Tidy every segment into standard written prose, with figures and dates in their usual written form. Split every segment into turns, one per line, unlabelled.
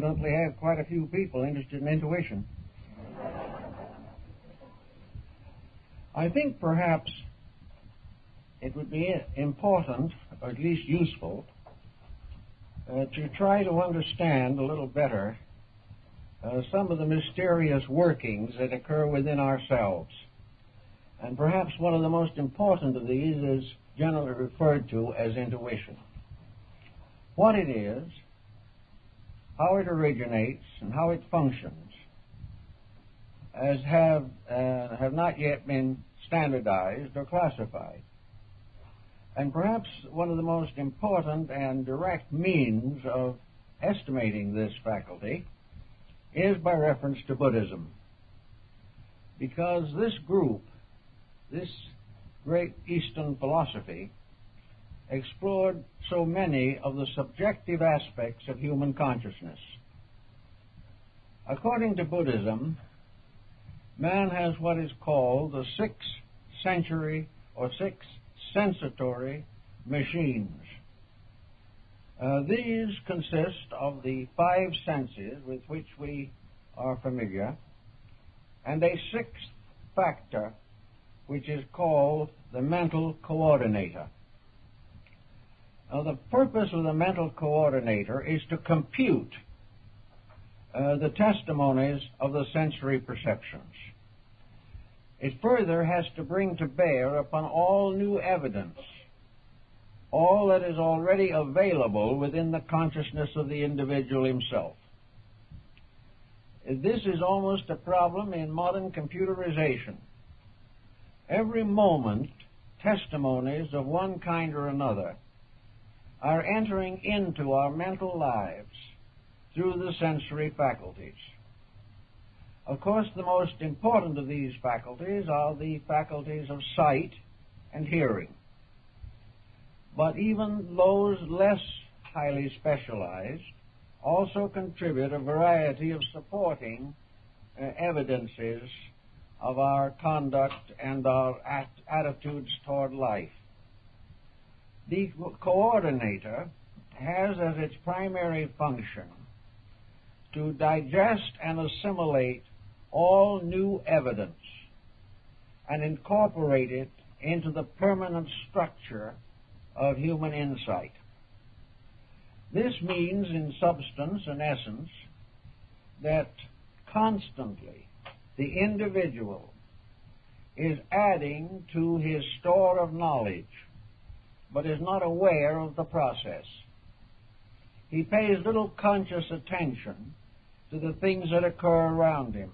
evidently have quite a few people interested in intuition. I think perhaps it would be important, or at least useful, to try to understand a little better some of the mysterious workings that occur within ourselves. And perhaps one of the most important of these is generally referred to as intuition. What it is, how it originates, and how it functions, as have not yet been standardized or classified. And perhaps one of the most important and direct means of estimating this faculty is by reference to Buddhism. Because this group, this great Eastern philosophy, explored so many of the subjective aspects of human consciousness. According to Buddhism, man has what is called the six sensory or six sensatory machines. These consist of the five senses with which we are familiar, and a sixth factor which is called the mental coordinator. Now, the purpose of the mental coordinator is to compute the testimonies of the sensory perceptions. It further has to bring to bear upon all new evidence, all that is already available within the consciousness of the individual himself. This is almost a problem in modern computerization. Every moment, testimonies of one kind or another are entering into our mental lives through the sensory faculties. Of course, the most important of these faculties are the faculties of sight and hearing. But even those less highly specialized also contribute a variety of supporting evidences of our conduct and our attitudes toward life. The coordinator has as its primary function to digest and assimilate all new evidence and incorporate it into the permanent structure of human insight. This means, in substance and essence, that constantly the individual is adding to his store of knowledge, but is not aware of the process. He pays little conscious attention to the things that occur around him,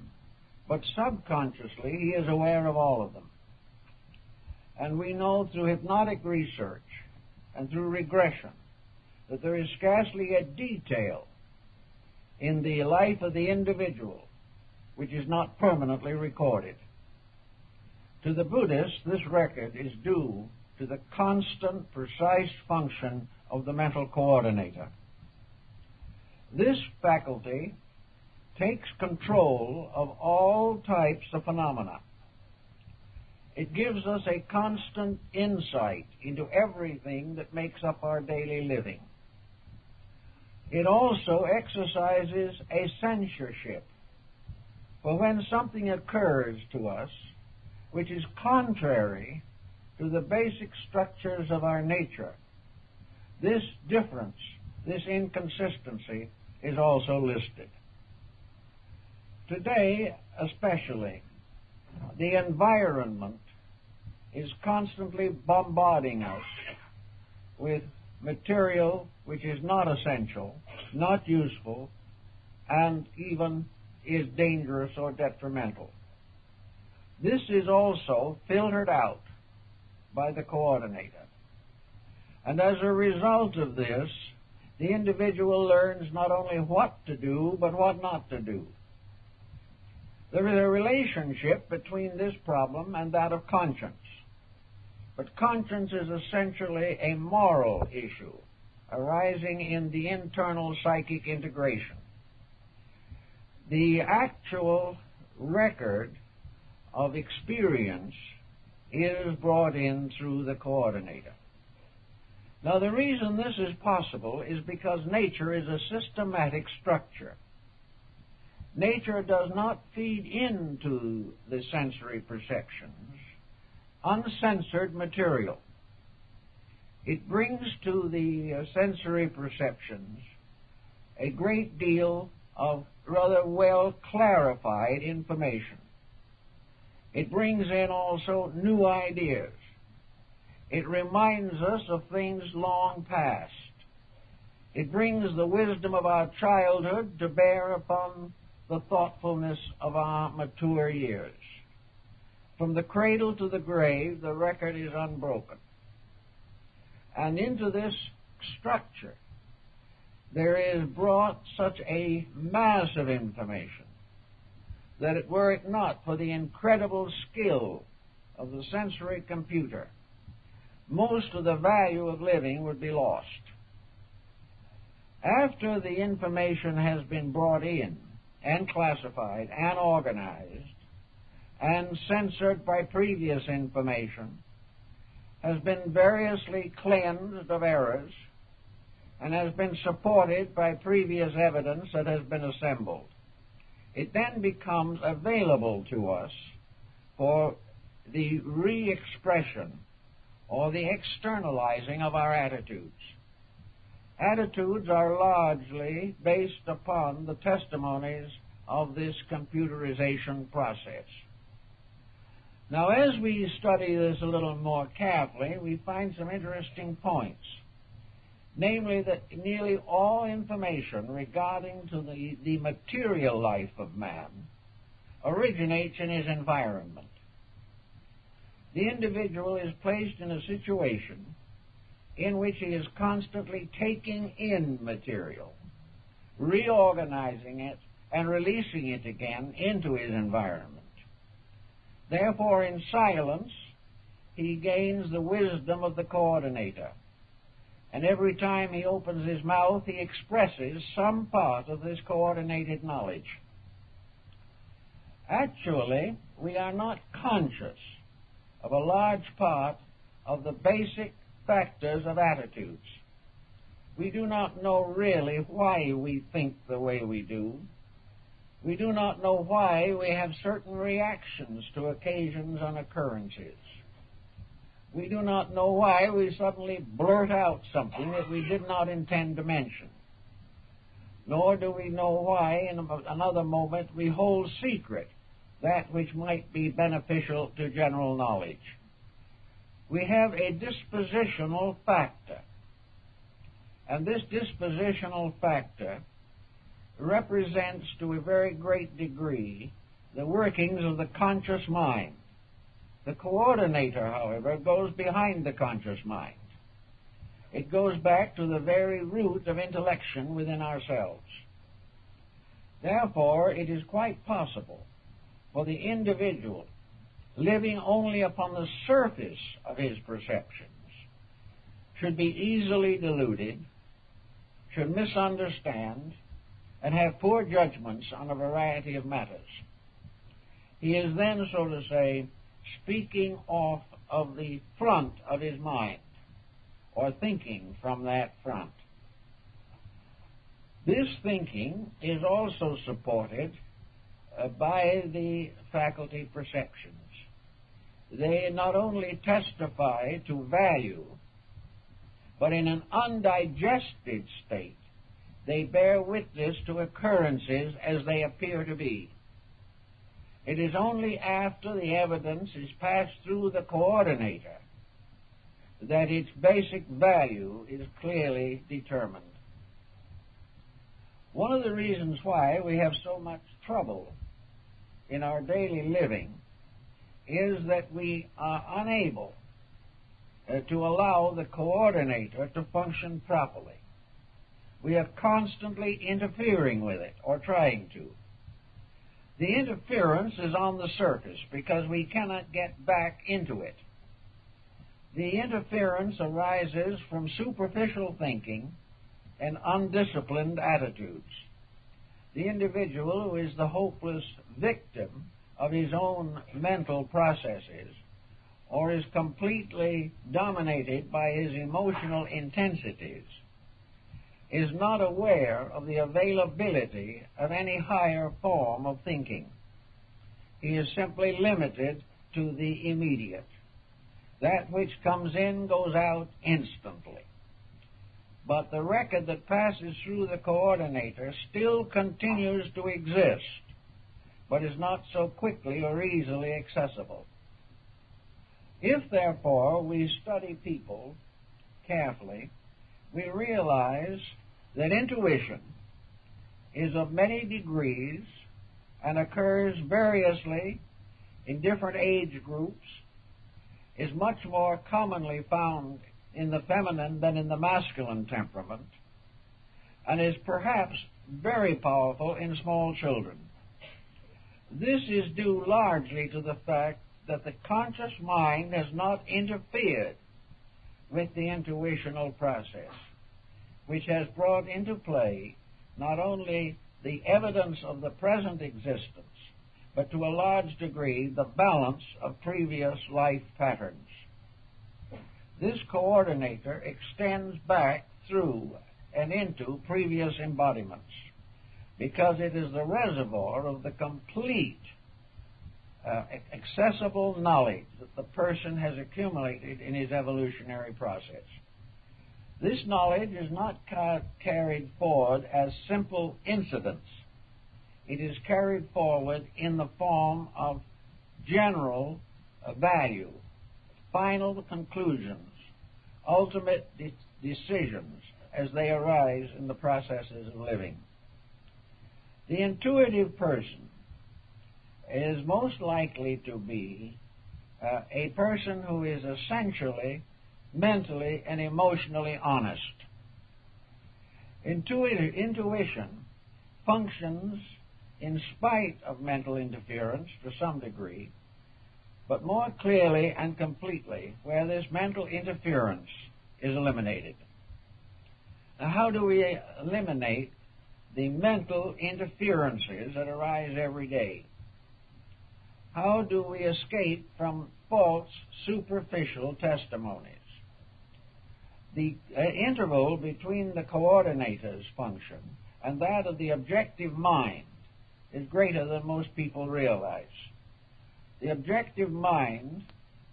but subconsciously he is aware of all of them. And we know through hypnotic research and through regression that there is scarcely a detail in the life of the individual which is not permanently recorded. To the Buddhist, this record is due to the constant, precise function of the mental coordinator. This faculty takes control of all types of phenomena. It gives us a constant insight into everything that makes up our daily living. It also exercises a censorship. For when something occurs to us which is contrary to the basic structures of our nature, this difference, this inconsistency, is also listed. Today, especially, the environment is constantly bombarding us with material which is not essential, not useful, and even is dangerous or detrimental. This is also filtered out by the coordinator. And as a result of this, the individual learns not only what to do, but what not to do. There is a relationship between this problem and that of conscience. But conscience is essentially a moral issue arising in the internal psychic integration. The actual record of experience is brought in through the coordinator. Now, the reason this is possible is because nature is a systematic structure. Nature does not feed into the sensory perceptions uncensored material. It brings to the sensory perceptions a great deal of rather well clarified information. It brings in also new ideas. It reminds us of things long past. It brings the wisdom of our childhood to bear upon the thoughtfulness of our mature years. From the cradle to the grave, the record is unbroken. And into this structure, there is brought such a mass of information that were it not for the incredible skill of the sensory computer, most of the value of living would be lost. After the information has been brought in and classified and organized and censored by previous information, has been variously cleansed of errors, and has been supported by previous evidence that has been assembled, it then becomes available to us for the re-expression or the externalizing of our attitudes. Attitudes are largely based upon the testimonies of this computerization process. Now, as we study this a little more carefully, we find some interesting points. Namely, that nearly all information regarding to the material life of man originates in his environment. The individual is placed in a situation in which he is constantly taking in material, reorganizing it, and releasing it again into his environment. Therefore, in silence, he gains the wisdom of the coordinator. And every time he opens his mouth, he expresses some part of this coordinated knowledge. Actually, we are not conscious of a large part of the basic factors of attitudes. We do not know really why we think the way we do. We do not know why we have certain reactions to occasions and occurrences. We do not know why we suddenly blurt out something that we did not intend to mention. Nor do we know why in another moment we hold secret that which might be beneficial to general knowledge. We have a dispositional factor. And this dispositional factor represents to a very great degree the workings of the conscious mind. The coordinator, however, goes behind the conscious mind. It goes back to the very root of intellection within ourselves. Therefore, it is quite possible for the individual living only upon the surface of his perceptions should be easily deluded, should misunderstand, and have poor judgments on a variety of matters. He is then, so to say, speaking off of the front of his mind, or thinking from that front. This thinking is also supported by the faculty perceptions. They not only testify to value, but in an undigested state, they bear witness to occurrences as they appear to be. It is only after the evidence is passed through the coordinator that its basic value is clearly determined. One of the reasons why we have so much trouble in our daily living is that we are unable to allow the coordinator to function properly. We are constantly interfering with it, or trying to. The interference is on the surface because we cannot get back into it. The interference arises from superficial thinking and undisciplined attitudes. The individual who is the hopeless victim of his own mental processes or is completely dominated by his emotional intensities, is not aware of the availability of any higher form of thinking. He is simply limited to the immediate. That which comes in goes out instantly. But the record that passes through the coordinator still continues to exist, but is not so quickly or easily accessible. If, therefore, we study people carefully, we realize that intuition is of many degrees and occurs variously in different age groups, is much more commonly found in the feminine than in the masculine temperament, and is perhaps very powerful in small children. This is due largely to the fact that the conscious mind has not interfered with the intuitional process, which has brought into play not only the evidence of the present existence, but to a large degree the balance of previous life patterns. This coordinator extends back through and into previous embodiments, because it is the reservoir of the complete accessible knowledge that the person has accumulated in his evolutionary process. This knowledge is not carried forward as simple incidents. It is carried forward in the form of general value, final conclusions, ultimate decisions as they arise in the processes of living. The intuitive person is most likely to be a person who is essentially mentally and emotionally honest. Intuition functions in spite of mental interference to some degree, but more clearly and completely where this mental interference is eliminated. Now, how do we eliminate the mental interferences that arise every day? How do we escape from false, superficial testimonies? The interval between the coordinator's function and that of the objective mind is greater than most people realize. The objective mind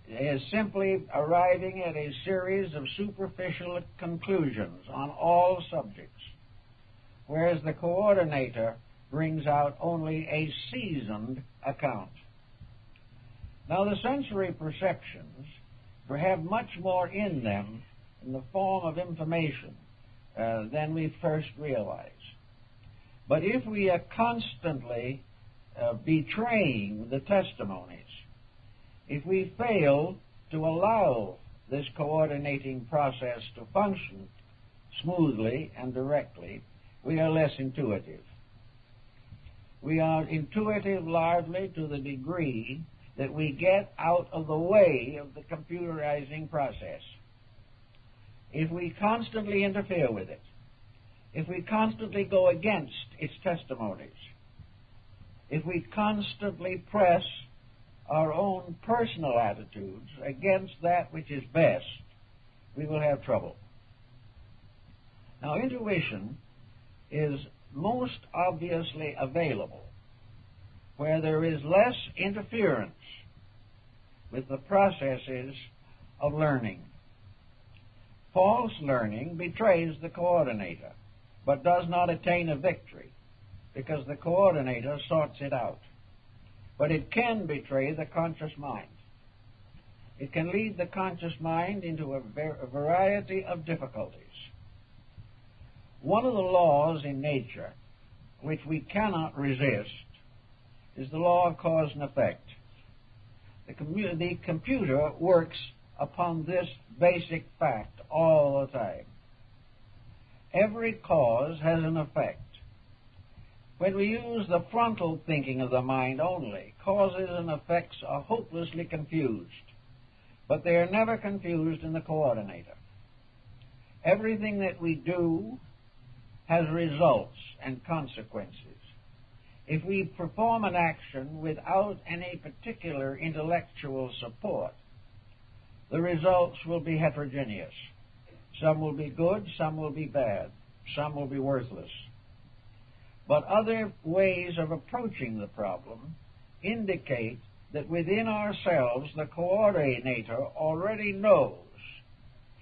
is simply arriving at a series of superficial conclusions on all subjects, whereas the coordinator brings out only a seasoned account. Now, the sensory perceptions have much more in them in the form of information than we first realize. But if we are constantly betraying the testimonies, if we fail to allow this coordinating process to function smoothly and directly, we are less intuitive. We are intuitive largely to the degree that we get out of the way of the computerizing process. If we constantly interfere with it, if we constantly go against its testimonies, if we constantly press our own personal attitudes against that which is best, we will have trouble. Now, intuition is most obviously available where there is less interference with the processes of learning. False learning betrays the coordinator, but does not attain a victory, because the coordinator sorts it out. But it can betray the conscious mind. It can lead the conscious mind into a variety of difficulties. One of the laws in nature which we cannot resist is the law of cause and effect. The computer works upon this basic fact all the time. Every cause has an effect. When we use the frontal thinking of the mind only, causes and effects are hopelessly confused, but they are never confused in the coordinator. Everything that we do has results and consequences. If we perform an action without any particular intellectual support, the results will be heterogeneous. Some will be good, some will be bad, some will be worthless. But other ways of approaching the problem indicate that within ourselves the coordinator already knows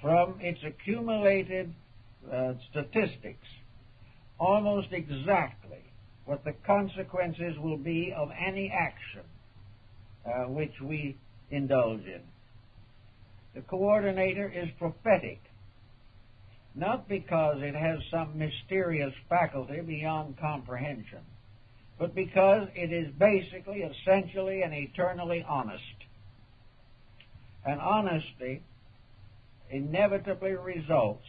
from its accumulated statistics almost exactly what the consequences will be of any action which we indulge in. The coordinator is prophetic, not because it has some mysterious faculty beyond comprehension, but because it is basically, essentially, and eternally honest. And honesty inevitably results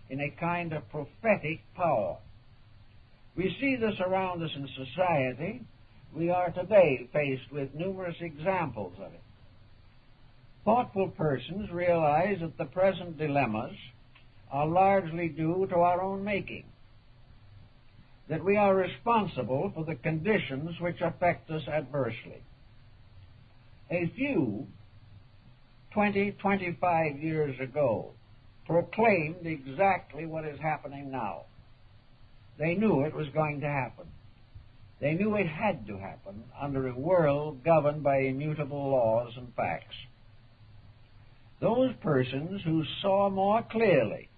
in a kind of prophetic power. We see this around us in society. We are today faced with numerous examples of it. Thoughtful persons realize that the present dilemmas are largely due to our own making, that we are responsible for the conditions which affect us adversely. A few, 20, 25 years ago, proclaimed exactly what is happening now. They knew it was going to happen. They knew it had to happen under a world governed by immutable laws and facts. Those persons who saw more clearly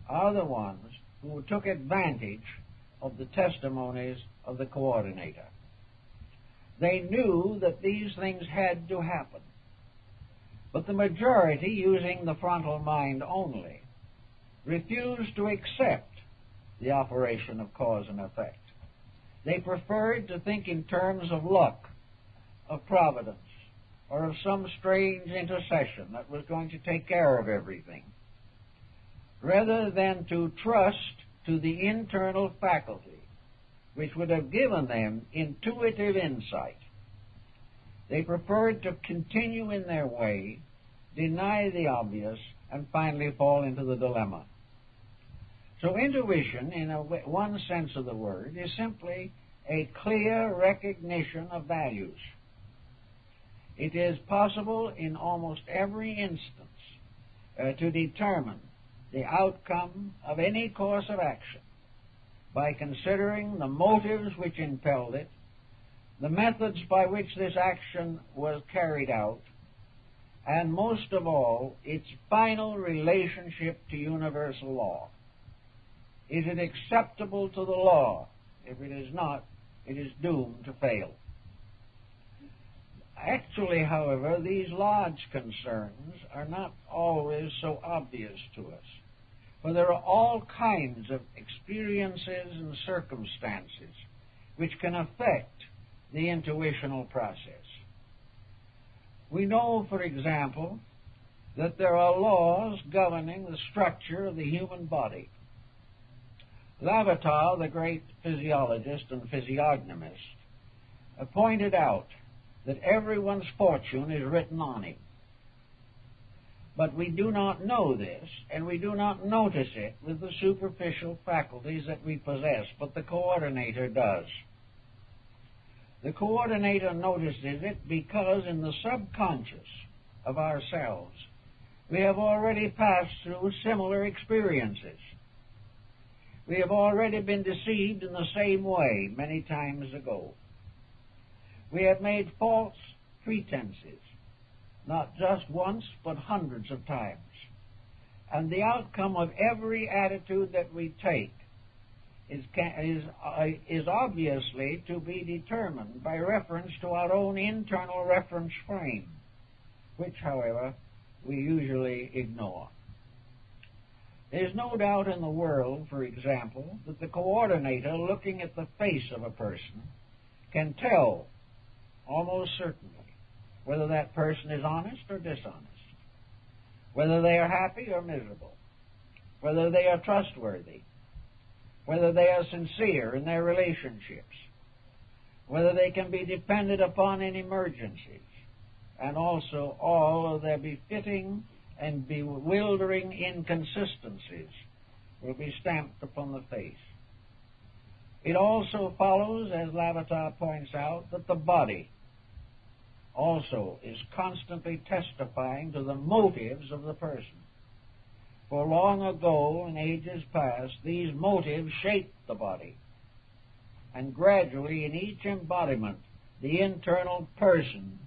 are the ones who took advantage of the testimonies of the coordinator. They knew that these things had to happen. But the majority, using the frontal mind only, refused to accept the operation of cause and effect. They preferred to think in terms of luck, of providence, or of some strange intercession that was going to take care of everything, rather than to trust to the internal faculty which would have given them intuitive insight. They preferred to continue in their way, deny the obvious, and finally fall into the dilemma. So intuition, in one sense of the word, is simply a clear recognition of values. It is possible in almost every instance to determine the outcome of any course of action by considering the motives which impelled it, the methods by which this action was carried out, and most of all, its final relationship to universal law. Is it acceptable to the law? If it is not, it is doomed to fail. Actually, however, these large concerns are not always so obvious to us, for there are all kinds of experiences and circumstances which can affect the intuitional process. We know, for example, that there are laws governing the structure of the human body. Lavater, the great physiologist and physiognomist, pointed out that everyone's fortune is written on him. But we do not know this, and we do not notice it with the superficial faculties that we possess, but the coordinator does. The coordinator notices it because in the subconscious of ourselves, we have already passed through similar experiences. We have already been deceived in the same way many times ago. We have made false pretenses, not just once, but hundreds of times. And the outcome of every attitude that we take is obviously to be determined by reference to our own internal reference frame, which, however, we usually ignore. There's no doubt in the world, for example, that the coordinator, looking at the face of a person, can tell almost certainly whether that person is honest or dishonest, whether they are happy or miserable, whether they are trustworthy, whether they are sincere in their relationships, whether they can be depended upon in emergencies, and also all of their befitting and bewildering inconsistencies will be stamped upon the face. It also follows, as Lavater points out, that the body also is constantly testifying to the motives of the person. For long ago, in ages past, these motives shaped the body. And gradually, in each embodiment, the internal person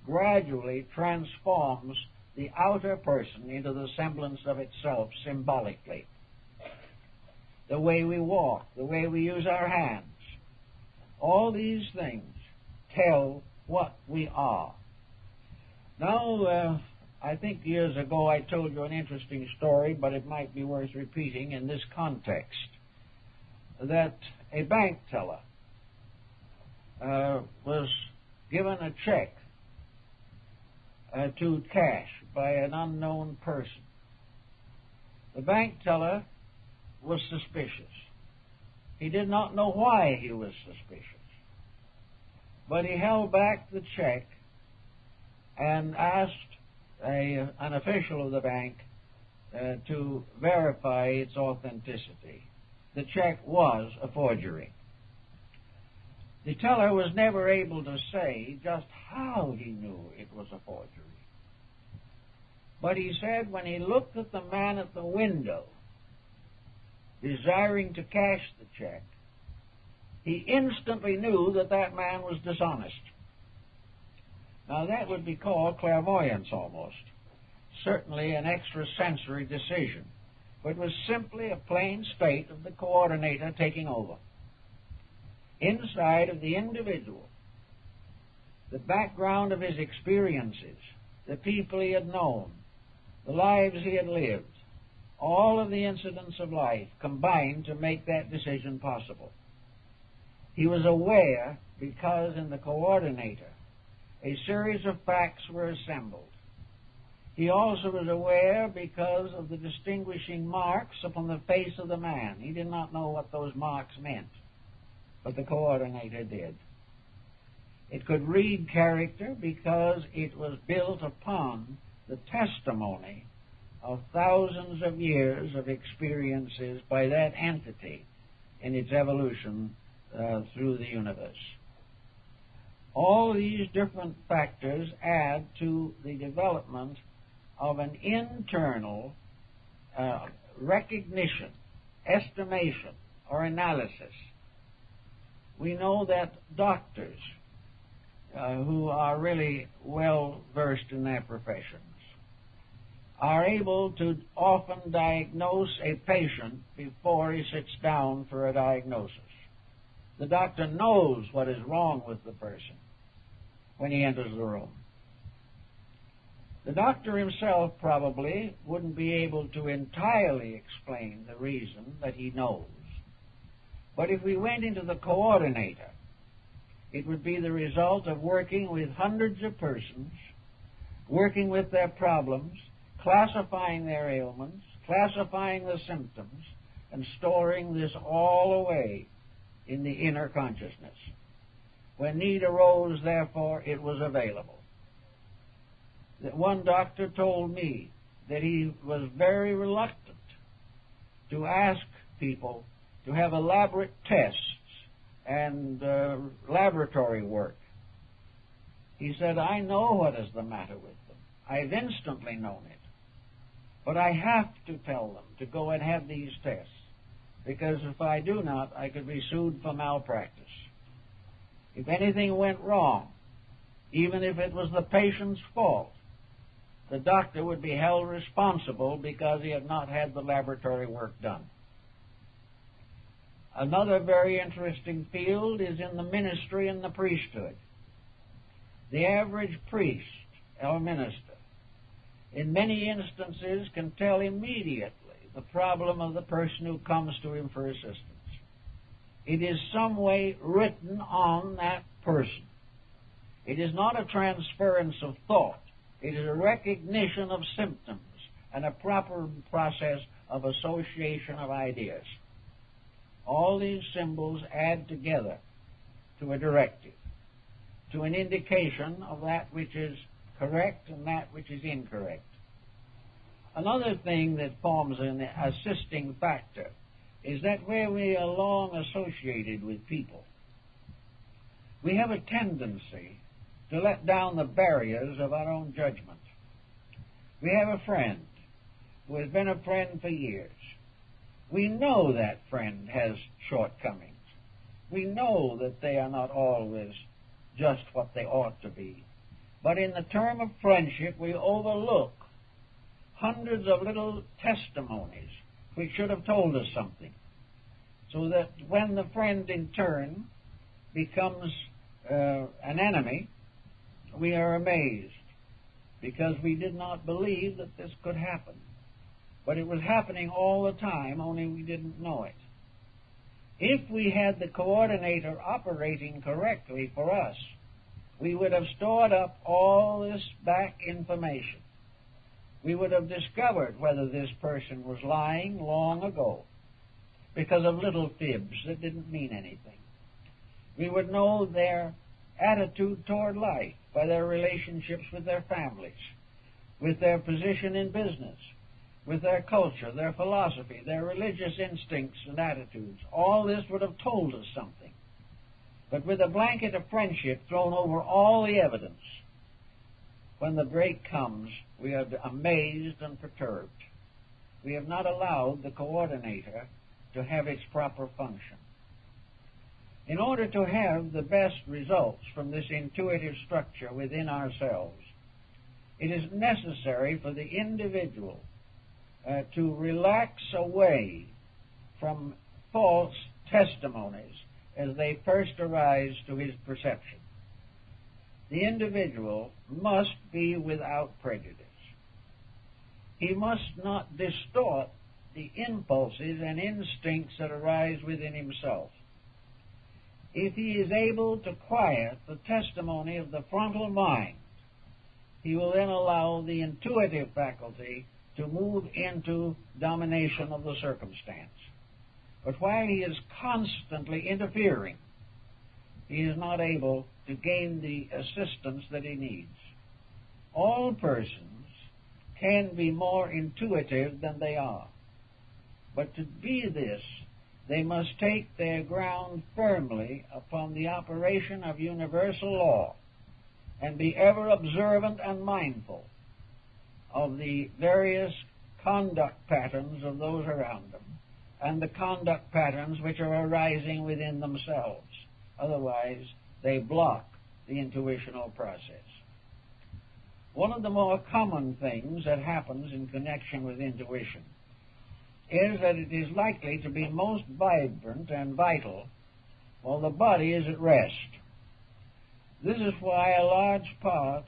gradually transforms the outer person into the semblance of itself symbolically. The way we walk, the way we use our hands, all these things tell what we are. Now, I think years ago I told you an interesting story, but it might be worth repeating in this context, that a bank teller was given a check to cash by an unknown person. The bank teller was suspicious. He did not know why he was suspicious, but he held back the check and asked an official of the bank to verify its authenticity. The check was a forgery. The teller was never able to say just how he knew it was a forgery. But he said when he looked at the man at the window, desiring to cash the check, he instantly knew that that man was dishonest. Now that would be called clairvoyance almost. Certainly an extrasensory decision, but was simply a plain state of the coordinator taking over. Inside of the individual, the background of his experiences, the people he had known, the lives he had lived, all of the incidents of life combined to make that decision possible. He was aware because in the coordinator a series of facts were assembled. He also was aware because of the distinguishing marks upon the face of the man. He did not know what those marks meant, but the coordinator did. It could read character because it was built upon the testimony of thousands of years of experiences by that entity in its evolution through the universe. All these different factors add to the development of an internal recognition, estimation, or analysis. We know that doctors who are really well versed in their professions are able to often diagnose a patient before he sits down for a diagnosis. The doctor knows what is wrong with the person when he enters the room. The doctor himself probably wouldn't be able to entirely explain the reason that he knows. But if we went into the coordinator, it would be the result of working with hundreds of persons, working with their problems, classifying their ailments, classifying the symptoms, and storing this all away in the inner consciousness. When need arose, therefore, it was available. That one doctor told me that he was very reluctant to ask people to have elaborate tests and laboratory work. He said, I know what is the matter with them. I've instantly known it. But I have to tell them to go and have these tests, because if I do not, I could be sued for malpractice. If anything went wrong, even if it was the patient's fault, the doctor would be held responsible because he had not had the laboratory work done. Another very interesting field is in the ministry and the priesthood. The average priest or minister, in many instances, can tell immediately the problem of the person who comes to him for assistance. It is some way written on that person. It is not a transference of thought. It is a recognition of symptoms and a proper process of association of ideas. All these symbols add together to a directive, to an indication of that which is correct and that which is incorrect. Another thing that forms an assisting factor is that where we are long associated with people, we have a tendency to let down the barriers of our own judgment. We have a friend who has been a friend for years. We know that friend has shortcomings. We know that they are not always just what they ought to be. But in the term of friendship, we overlook hundreds of little testimonies which should have told us something, so that when the friend in turn becomes an enemy, we are amazed, because we did not believe that this could happen. But it was happening all the time, only we didn't know it. If we had the coordinator operating correctly for us, we would have stored up all this back information. We would have discovered whether this person was lying long ago because of little fibs that didn't mean anything. We would know their attitude toward life by their relationships with their families, with their position in business, with their culture, their philosophy, their religious instincts and attitudes. All this would have told us something. But with a blanket of friendship thrown over all the evidence, when the break comes, we are amazed and perturbed. We have not allowed the coordinator to have its proper function. In order to have the best results from this intuitive structure within ourselves, it is necessary for the individual to relax away from false testimonies as they first arise to his perception. The individual must be without prejudice. He must not distort the impulses and instincts that arise within himself. If he is able to quiet the testimony of the frontal mind, he will then allow the intuitive faculty to move into domination of the circumstance. But while he is constantly interfering, he is not able to gain the assistance that he needs. All persons can be more intuitive than they are. But to be this, they must take their ground firmly upon the operation of universal law and be ever observant and mindful of the various conduct patterns of those around them and the conduct patterns which are arising within themselves. Otherwise, they block the intuitional process. One of the more common things that happens in connection with intuition is that it is likely to be most vibrant and vital while the body is at rest. This is why a large part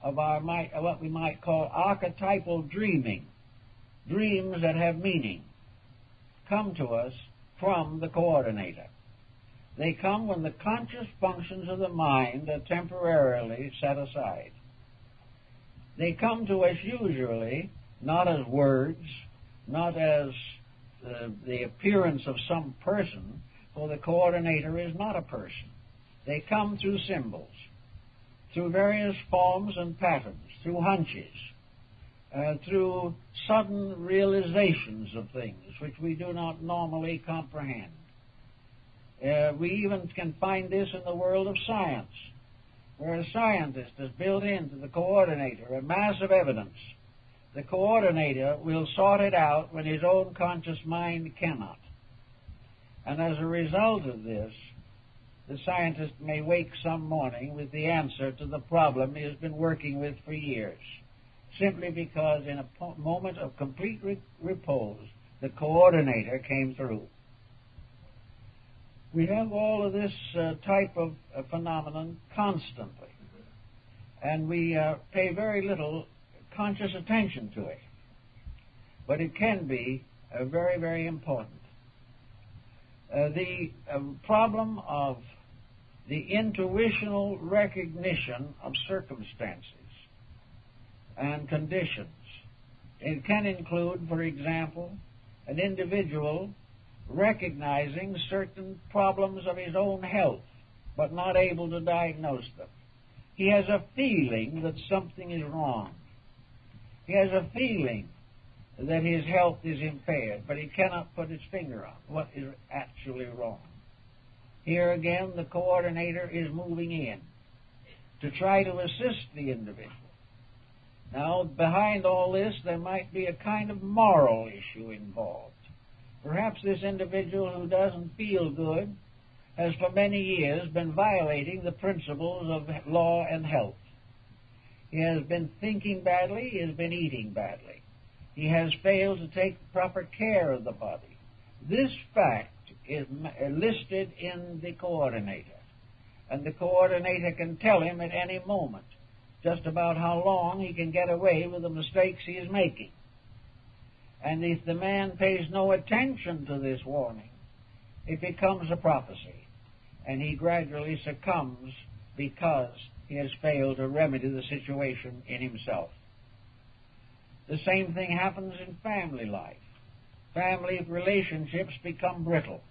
of our what we might call archetypal dreaming, dreams that have meaning, come to us from the coordinator. They come when the conscious functions of the mind are temporarily set aside. They come to us usually not as words, not as the appearance of some person, for the coordinator is not a person. They come through symbols, through various forms and patterns, through hunches, through sudden realizations of things which we do not normally comprehend. We even can find this in the world of science, where a scientist has built into the coordinator a mass of evidence. The coordinator will sort it out when his own conscious mind cannot. And as a result of this, the scientist may wake some morning with the answer to the problem he has been working with for years, simply because in a moment of complete repose, the coordinator came through. We have all of this type of phenomenon constantly, and we pay very little conscious attention to it. But it can be very, very important. The problem of the intuitional recognition of circumstances and conditions. It can include, for example, an individual recognizing certain problems of his own health, but not able to diagnose them. He has a feeling that something is wrong. He has a feeling that his health is impaired, but he cannot put his finger on what is actually wrong. Here again, the coordinator is moving in to try to assist the individual. Now, behind all this, there might be a kind of moral issue involved. Perhaps this individual who doesn't feel good has for many years been violating the principles of law and health. He has been thinking badly, he has been eating badly. He has failed to take proper care of the body. This fact is listed in the coordinator, and the coordinator can tell him at any moment just about how long he can get away with the mistakes he is making. And if the man pays no attention to this warning, it becomes a prophecy, and he gradually succumbs because he has failed to remedy the situation in himself. The same thing happens in family life. Family relationships become brittle.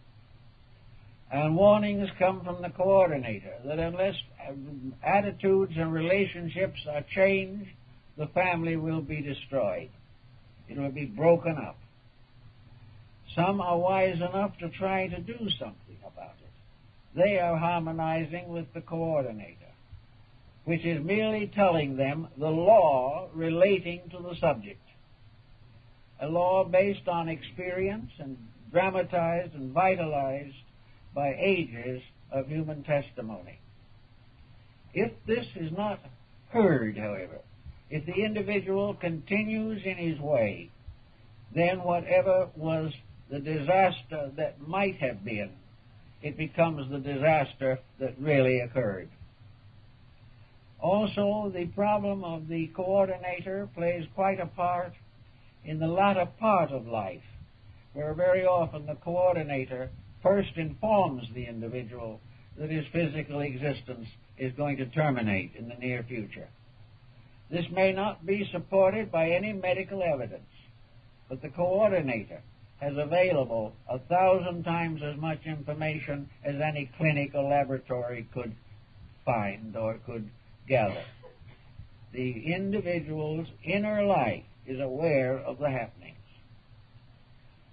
And warnings come from the coordinator that unless attitudes and relationships are changed, the family will be destroyed. It will be broken up. Some are wise enough to try to do something about it. They are harmonizing with the coordinator, which is merely telling them the law relating to the subject. A law based on experience and dramatized and vitalized by ages of human testimony. If this is not heard, however, if the individual continues in his way, then whatever was the disaster that might have been, it becomes the disaster that really occurred. Also, the problem of the coordinator plays quite a part in the latter part of life, where very often the coordinator first informs the individual that his physical existence is going to terminate in the near future. This may not be supported by any medical evidence, but the coordinator has available 1,000 times as much information as any clinical laboratory could find or could gather. The individual's inner life is aware of the happenings.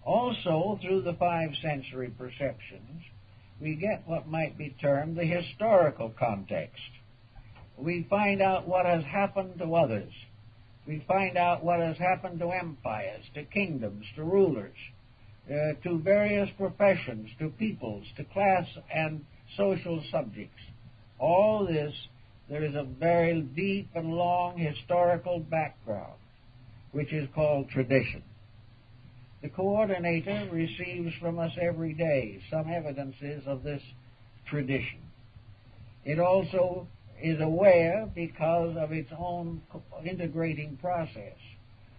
Also, through the 5 sensory perceptions, we get what might be termed the historical context. We find out what has happened to others. We find out what has happened to empires, to kingdoms, to rulers, to various professions, to peoples, to class and social subjects. All this, there is a very deep and long historical background, which is called tradition. The coordinator receives from us every day some evidences of this tradition. It also is aware, because of its own integrating process,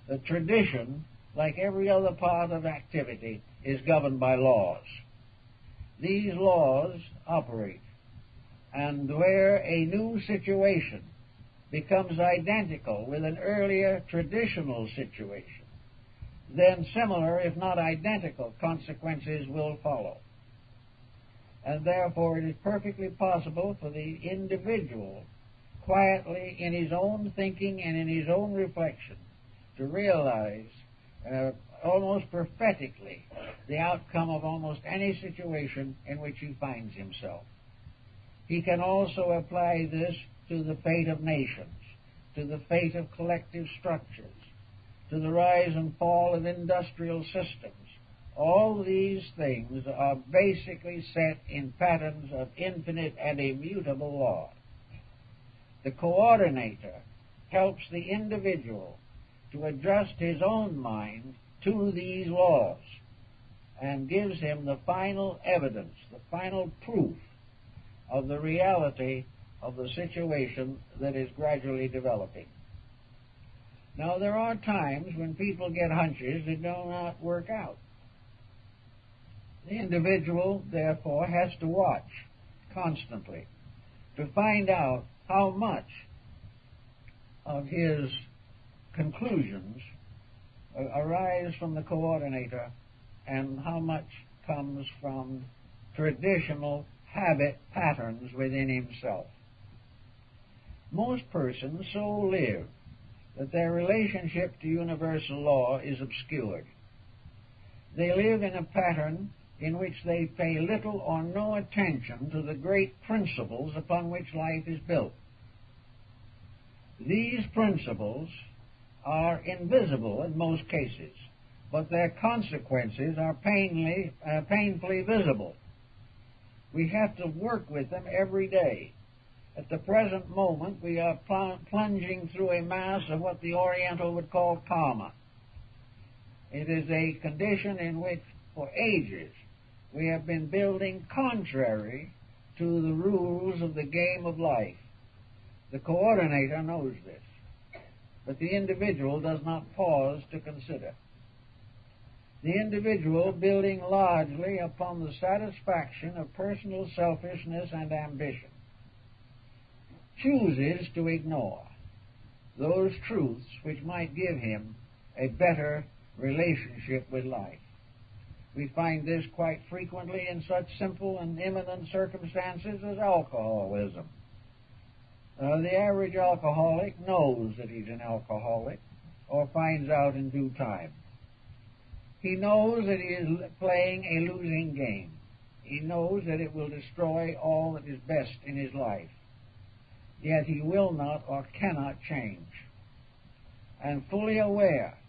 the tradition, like every other part of activity, is governed by laws. These laws operate, and where a new situation becomes identical with an earlier traditional situation, then similar, if not identical, consequences will follow. And therefore it is perfectly possible for the individual, quietly in his own thinking and in his own reflection, to realize almost prophetically the outcome of almost any situation in which he finds himself. He can also apply this to the fate of nations, to the fate of collective structures, to the rise and fall of industrial systems. All these things are basically set in patterns of infinite and immutable law. The coordinator helps the individual to adjust his own mind to these laws and gives him the final evidence, the final proof of the reality of the situation that is gradually developing. Now, there are times when people get hunches that do not work out. The individual, therefore, has to watch constantly to find out how much of his conclusions arise from the coordinator and how much comes from traditional habit patterns within himself. Most persons so live that their relationship to universal law is obscured. They live in a pattern in which they pay little or no attention to the great principles upon which life is built. These principles are invisible in most cases, but their consequences are painfully visible. We have to work with them every day. At the present moment, we are plunging through a mass of what the Oriental would call karma. It is a condition in which, for ages, we have been building contrary to the rules of the game of life. The coordinator knows this, but the individual does not pause to consider. The individual, building largely upon the satisfaction of personal selfishness and ambition, chooses to ignore those truths which might give him a better relationship with life. We find this quite frequently in such simple and imminent circumstances as alcoholism. The average alcoholic knows that he's an alcoholic, or finds out in due time. He knows that he is playing a losing game. He knows that it will destroy all that is best in his life. Yet he will not or cannot change. And fully aware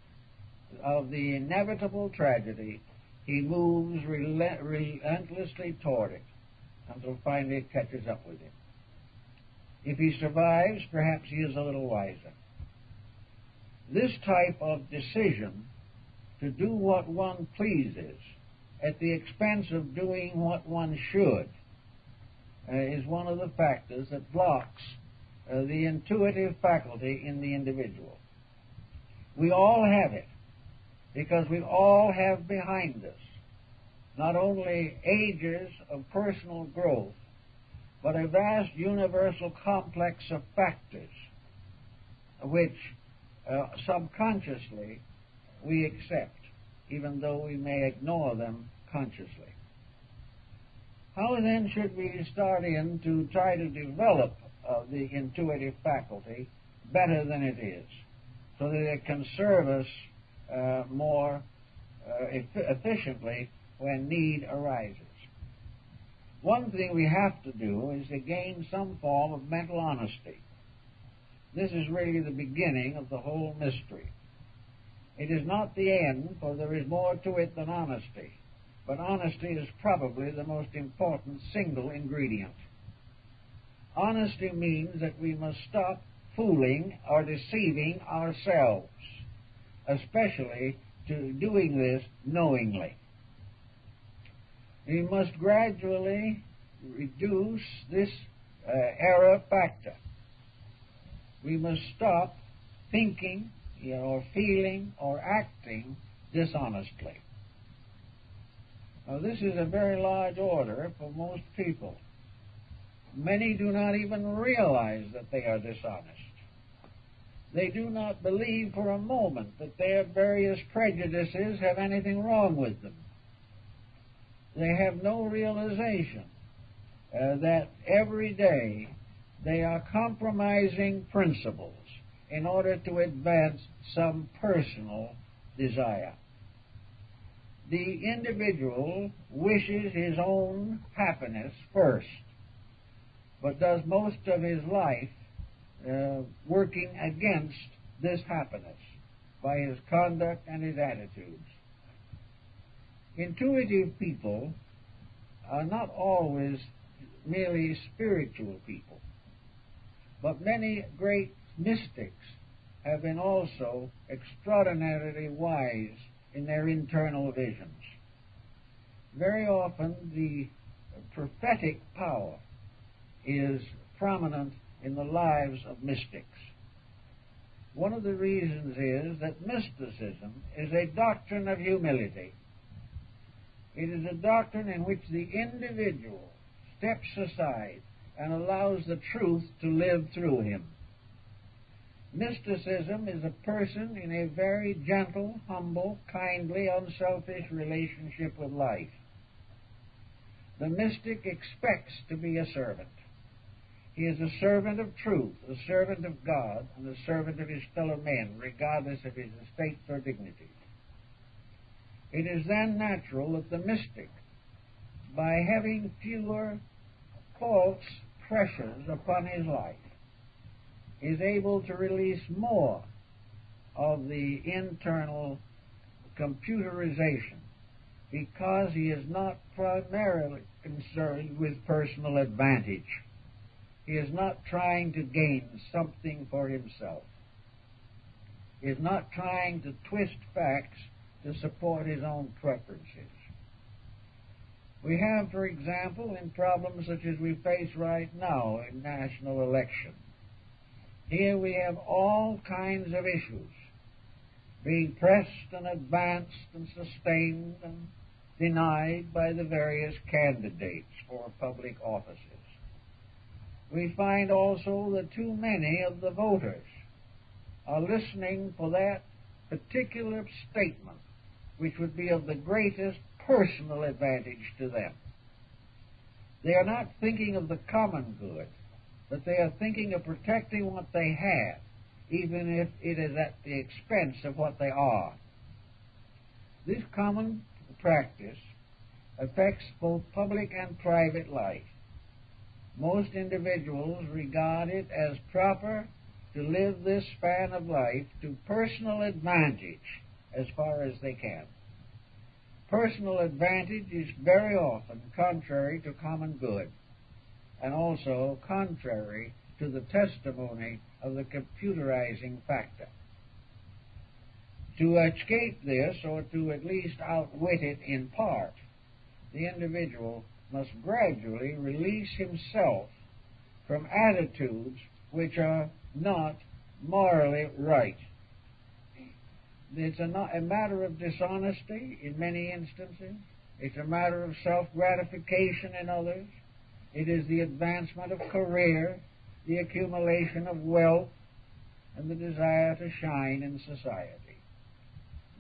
of the inevitable tragedy, he moves relentlessly toward it until finally it catches up with him. If he survives, perhaps he is a little wiser. This type of decision to do what one pleases at the expense of doing what one should is one of the factors that blocks the intuitive faculty in the individual. We all have it, because we all have behind us not only ages of personal growth, but a vast universal complex of factors which subconsciously we accept, even though we may ignore them consciously. How then should we start in to try to develop the intuitive faculty better than it is, so that it can serve us more efficiently when need arises? One thing we have to do is to gain some form of mental honesty. This is really the beginning of the whole mystery. It is not the end, for there is more to it than honesty, but honesty is probably the most important single ingredient. Honesty means that we must stop fooling or deceiving ourselves, especially to doing this knowingly. We must gradually reduce this error factor. We must stop thinking or feeling or acting dishonestly. Now, this is a very large order for most people. Many do not even realize that they are dishonest. They do not believe for a moment that their various prejudices have anything wrong with them. They have no realization that every day they are compromising principles in order to advance some personal desire. The individual wishes his own happiness first, but does most of his life working against this happiness by his conduct and his attitudes. Intuitive people are not always merely spiritual people, but many great mystics have been also extraordinarily wise in their internal visions. Very often the prophetic power is prominent in the lives of mystics. One of the reasons is that mysticism is a doctrine of humility. It is a doctrine in which the individual steps aside and allows the truth to live through him. Mysticism is a person in a very gentle, humble, kindly, unselfish relationship with life. The mystic expects to be a servant. He is a servant of truth, a servant of God, and a servant of his fellow men, regardless of his estates or dignities. It is then natural that the mystic, by having fewer false pressures upon his life, is able to release more of the internal computerization because he is not primarily concerned with personal advantage. He is not trying to gain something for himself. He is not trying to twist facts to support his own preferences. We have, for example, in problems such as we face right now in national election, here we have all kinds of issues being pressed and advanced and sustained and denied by the various candidates for public offices. We find also that too many of the voters are listening for that particular statement which would be of the greatest personal advantage to them. They are not thinking of the common good, but they are thinking of protecting what they have, even if it is at the expense of what they are. This common practice affects both public and private life. Most individuals regard it as proper to live this span of life to personal advantage as far as they can. Personal advantage is very often contrary to common good, and also contrary to the testimony of the computerizing factor. To escape this, or to at least outwit it in part, the individual must gradually release himself from attitudes which are not morally right. It's a matter of dishonesty in many instances. It's a matter of self-gratification in others. It is the advancement of career, the accumulation of wealth, and the desire to shine in society.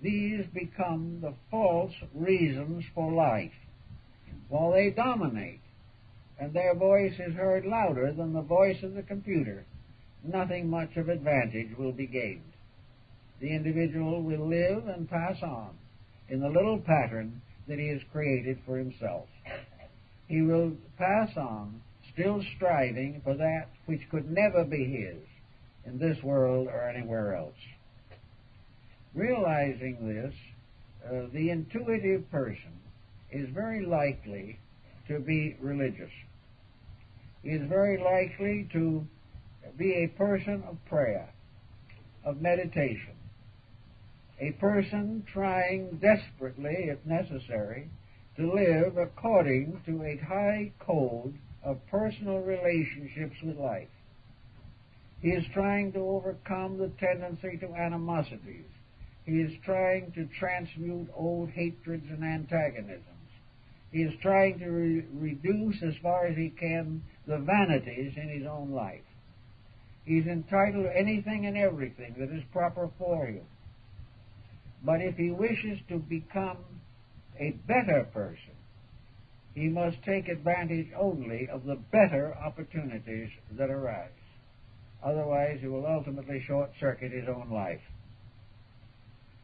These become the false reasons for life, while they dominate, and their voice is heard louder than the voice of the computer. Nothing much of advantage will be gained. The individual will live and pass on in the little pattern that he has created for himself. He will pass on, still striving for that which could never be his in this world or anywhere else. Realizing this, the intuitive person is very likely to be religious. He is very likely to be a person of prayer, of meditation, a person trying desperately, if necessary, to live according to a high code of personal relationships with life. He is trying to overcome the tendency to animosities. He is trying to transmute old hatreds and antagonisms. He is trying to reduce as far as he can the vanities in his own life. He's entitled to anything and everything that is proper for him. But if he wishes to become a better person, he must take advantage only of the better opportunities that arise. Otherwise, he will ultimately short-circuit his own life.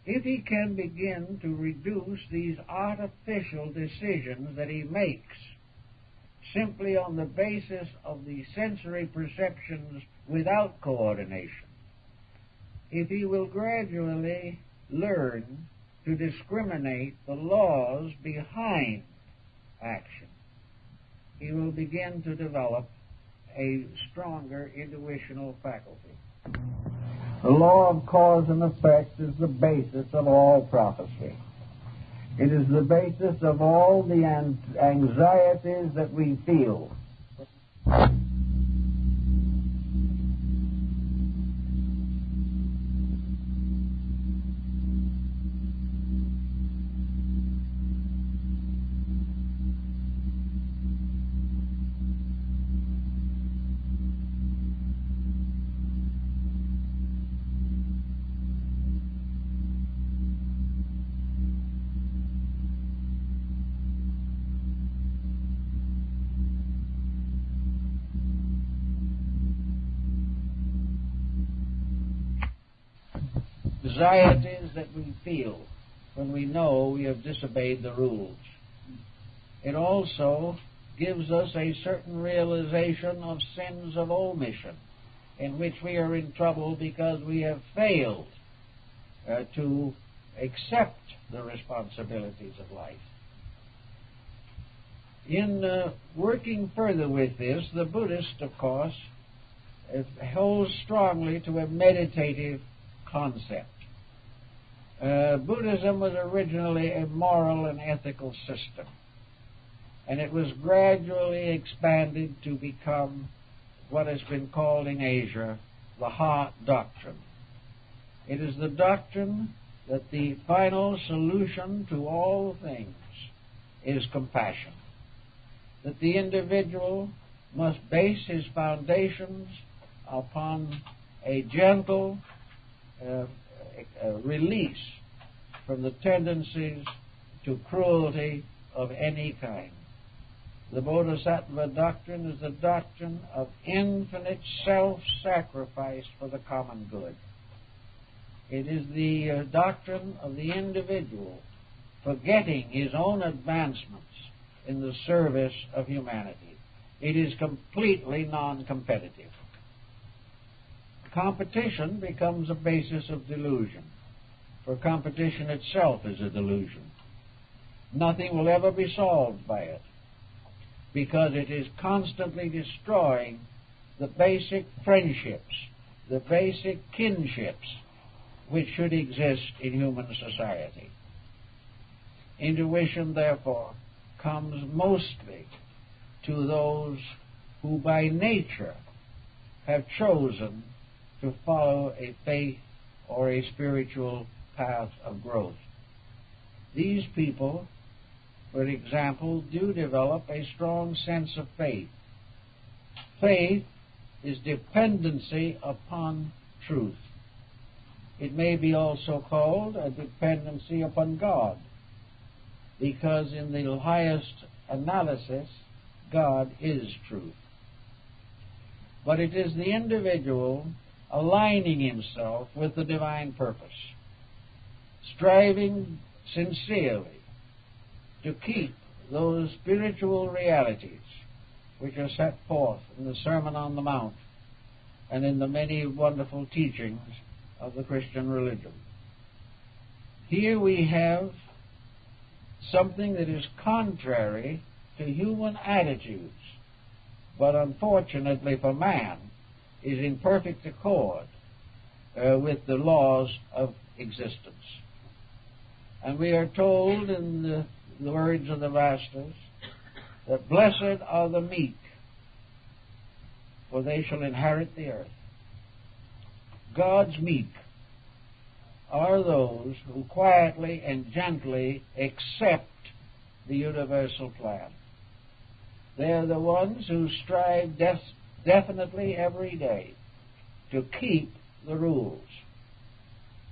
If he can begin to reduce these artificial decisions that he makes simply on the basis of the sensory perceptions without coordination, if he will gradually learn to discriminate the laws behind action, he will begin to develop a stronger intuitional faculty. The law of cause and effect is the basis of all prophecy. It is the basis of all the anxieties that we feel. Anxieties that we feel when we know we have disobeyed the rules. It also gives us a certain realization of sins of omission in which we are in trouble because we have failed to accept the responsibilities of life. In working further with this, the Buddhist, of course, holds strongly to a meditative concept. Buddhism was originally a moral and ethical system, and it was gradually expanded to become what has been called in Asia the heart doctrine. It is the doctrine that the final solution to all things is compassion, that the individual must base his foundations upon a gentle release from the tendencies to cruelty of any kind. The Bodhisattva doctrine is the doctrine of infinite self-sacrifice for the common good. It is the doctrine of the individual forgetting his own advancements in the service of humanity. It is completely non-competitive. Competition becomes a basis of delusion, for competition itself is a delusion. Nothing will ever be solved by it, because it is constantly destroying the basic friendships, the basic kinships which should exist in human society. Intuition, therefore, comes mostly to those who by nature have chosen to follow a faith or a spiritual path of growth. These people, for example, do develop a strong sense of faith. Faith is dependency upon truth. It may be also called a dependency upon God, because in the highest analysis, God is truth. But it is the individual aligning himself with the divine purpose, striving sincerely to keep those spiritual realities which are set forth in the Sermon on the Mount and in the many wonderful teachings of the Christian religion. Here we have something that is contrary to human attitudes, but unfortunately for man is in perfect accord with the laws of existence. And we are told in the words of the Masters that blessed are the meek, for they shall inherit the earth. God's meek are those who quietly and gently accept the universal plan. They are the ones who strive definitely every day to keep the rules,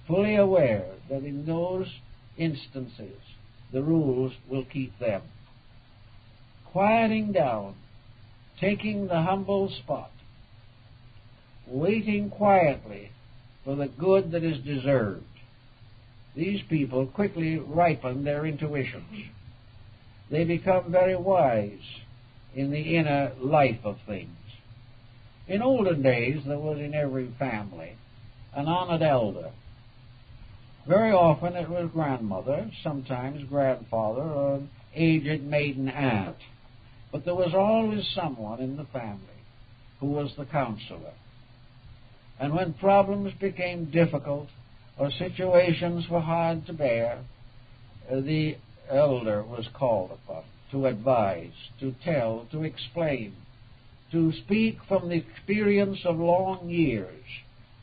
fully aware that in those instances the rules will keep them. Quieting down, taking the humble spot, waiting quietly for the good that is deserved. These people quickly ripen their intuitions. They become very wise in the inner life of things. In olden days, there was in every family an honored elder. Very often it was grandmother, sometimes grandfather, or an aged maiden aunt. But there was always someone in the family who was the counselor. And when problems became difficult or situations were hard to bear, the elder was called upon to advise, to tell, to explain, to speak from the experience of long years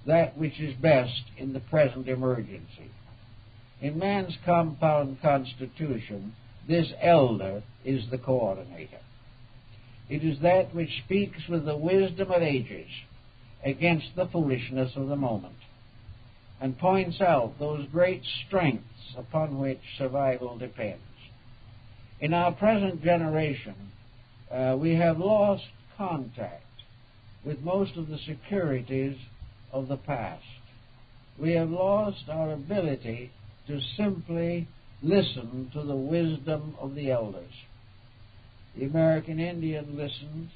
that which is best in the present emergency. In man's compound constitution, this elder is the coordinator. It is that which speaks with the wisdom of ages against the foolishness of the moment, and points out those great strengths upon which survival depends. In our present generation, we have lost contact with most of the securities of the past. We have lost our ability to simply listen to the wisdom of the elders. The American Indian listened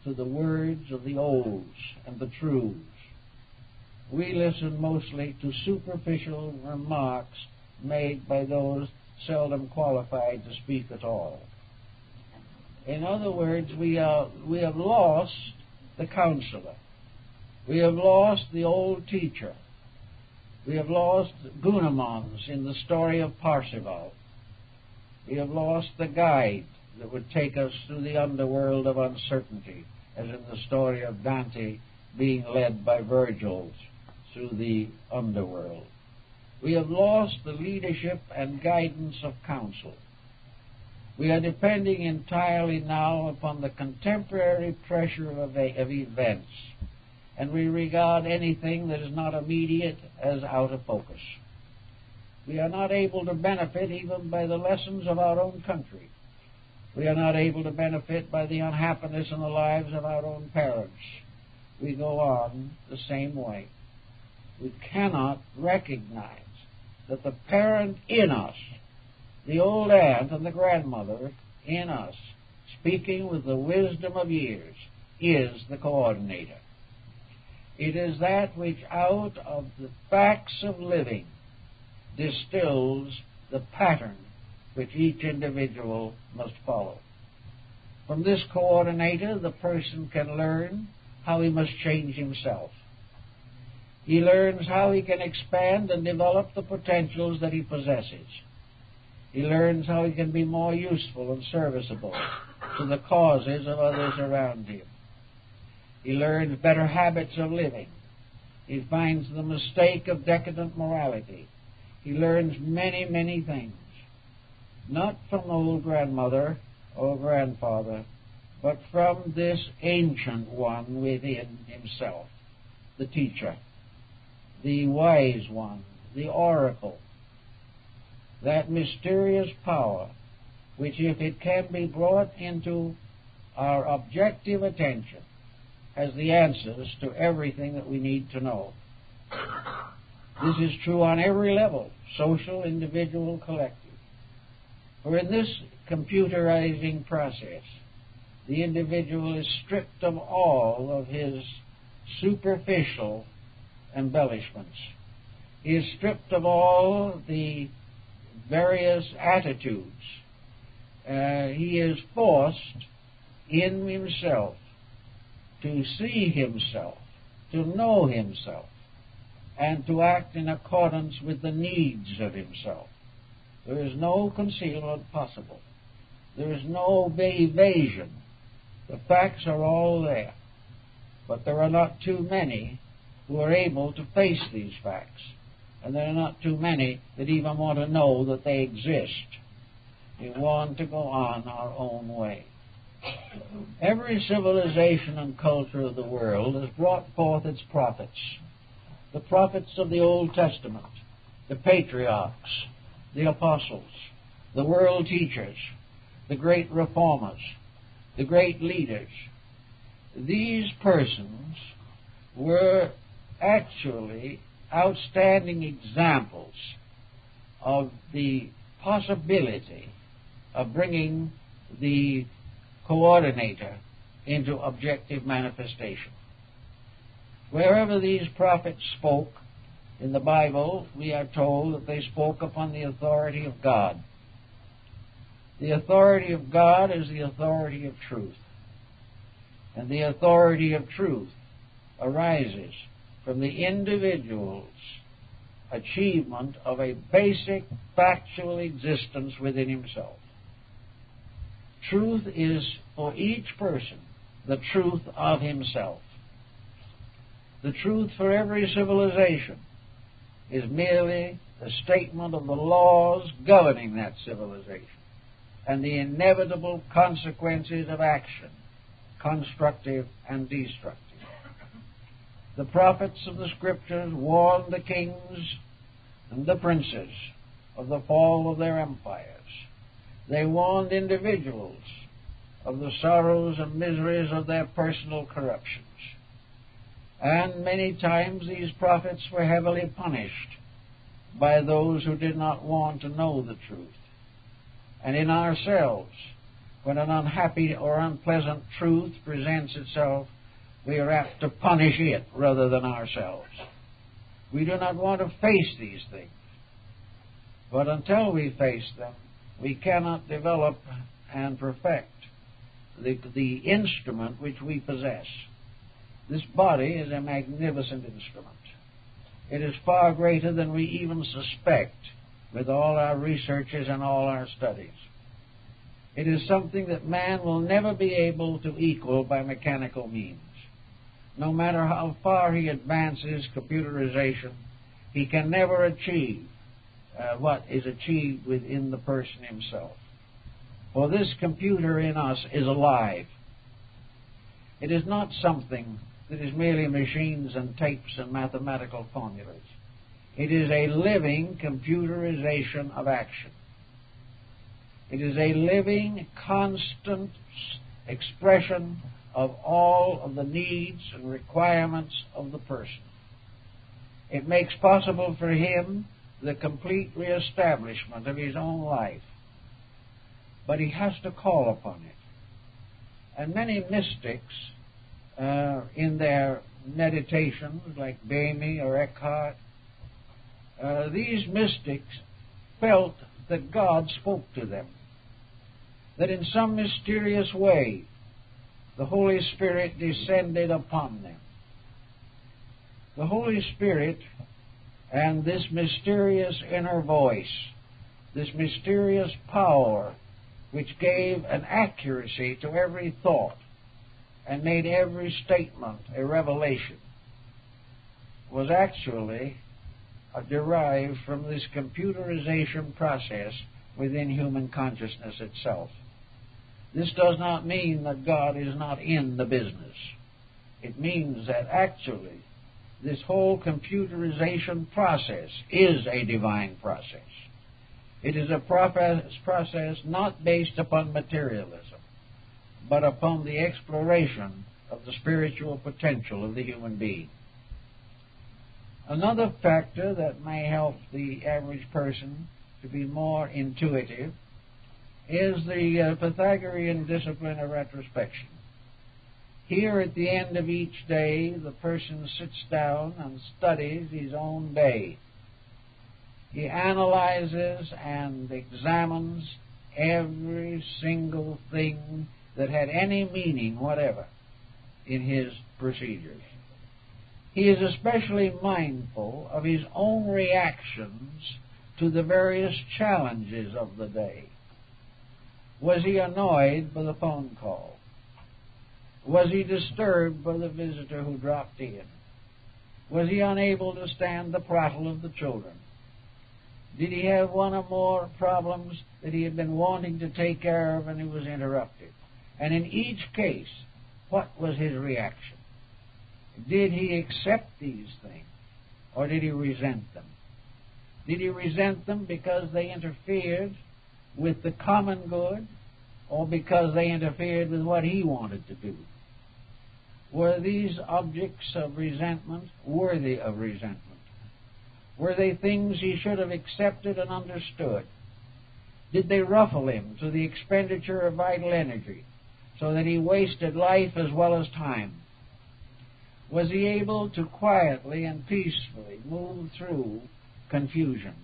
to the words of the olds and the truths. We listen mostly to superficial remarks made by those seldom qualified to speak at all. In other words, we have lost the counselor. We have lost the old teacher. We have lost Gunamons in the story of Parzival. We have lost the guide that would take us through the underworld of uncertainty, as in the story of Dante being led by Virgil through the underworld. We have lost the leadership and guidance of counsel. We are depending entirely now upon the contemporary pressure of events, and we regard anything that is not immediate as out of focus. We are not able to benefit even by the lessons of our own country. We are not able to benefit by the unhappiness in the lives of our own parents. We go on the same way. We cannot recognize that the parent in us, the old aunt and the grandmother in us, speaking with the wisdom of years, is the coordinator. It is that which out of the facts of living distills the pattern which each individual must follow. From this coordinator, the person can learn how he must change himself. He learns how he can expand and develop the potentials that he possesses. He learns how he can be more useful and serviceable to the causes of others around him. He learns better habits of living. He finds the mistake of decadent morality. He learns many, many things, not from old grandmother or grandfather, but from this ancient one within himself, the teacher, the wise one, the oracle, that mysterious power which, if it can be brought into our objective attention, has the answers to everything that we need to know. This is true on every level, social, individual, collective. For in this computerizing process, the individual is stripped of all of his superficial embellishments. He is stripped of all the various attitudes. He is forced in himself to see himself, to know himself, and to act in accordance with the needs of himself. There is no concealment possible. There is no evasion. The facts are all there. But there are not too many who are able to face these facts. And there are not too many that even want to know that they exist. We want to go on our own way. Every civilization and culture of the world has brought forth its prophets. The prophets of the Old Testament, the patriarchs, the apostles, the world teachers, the great reformers, the great leaders. These persons were actually outstanding examples of the possibility of bringing the coordinator into objective manifestation. Wherever these prophets spoke in the Bible, we are told that they spoke upon the authority of God. The authority of God is the authority of truth. And the authority of truth arises from the individual's achievement of a basic factual existence within himself. Truth is, for each person, the truth of himself. The truth for every civilization is merely the statement of the laws governing that civilization and the inevitable consequences of action, constructive and destructive. The prophets of the Scriptures warned the kings and the princes of the fall of their empires. They warned individuals of the sorrows and miseries of their personal corruptions. And many times these prophets were heavily punished by those who did not want to know the truth. And in ourselves, When an unhappy or unpleasant truth presents itself, we are apt to punish it rather than ourselves. We do not want to face these things. But until we face them, we cannot develop and perfect the instrument which we possess. This body is a magnificent instrument. It is far greater than we even suspect with all our researches and all our studies. It is something that man will never be able to equal by mechanical means. No matter how far he advances computerization, he can never achieve what is achieved within the person himself. For this computer in us is alive. It is not something that is merely machines and tapes and mathematical formulas. It is a living computerization of action. It is a living, constant expression of all of the needs and requirements of the person. It makes possible for him the complete reestablishment of his own life. But he has to call upon it. And many mystics, in their meditations, like Bamy or Eckhart, these mystics felt that God spoke to them, that in some mysterious way the Holy Spirit descended upon them. The Holy Spirit and this mysterious inner voice, this mysterious power which gave an accuracy to every thought and made every statement a revelation, was actually derived from this computerization process within human consciousness itself. This does not mean that God is not in the business. It means that actually this whole computerization process is a divine process. It is a process not based upon materialism, but upon the exploration of the spiritual potential of the human being. Another factor that may help the average person to be more intuitive is the Pythagorean discipline of retrospection. Here at the end of each day, the person sits down and studies his own day. He analyzes and examines every single thing that had any meaning whatever in his procedures. He is especially mindful of his own reactions to the various challenges of the day. Was he annoyed by the phone call? Was he disturbed by the visitor who dropped in? Was he unable to stand the prattle of the children? Did he have one or more problems that he had been wanting to take care of and he was interrupted? And in each case, what was his reaction? Did he accept these things, or did he resent them? Did he resent them because they interfered with the common good, or because they interfered with what he wanted to do? Were these objects of resentment worthy of resentment? Were they things he should have accepted and understood? Did they ruffle him to the expenditure of vital energy, so that he wasted life as well as time? Was he able to quietly and peacefully move through confusions,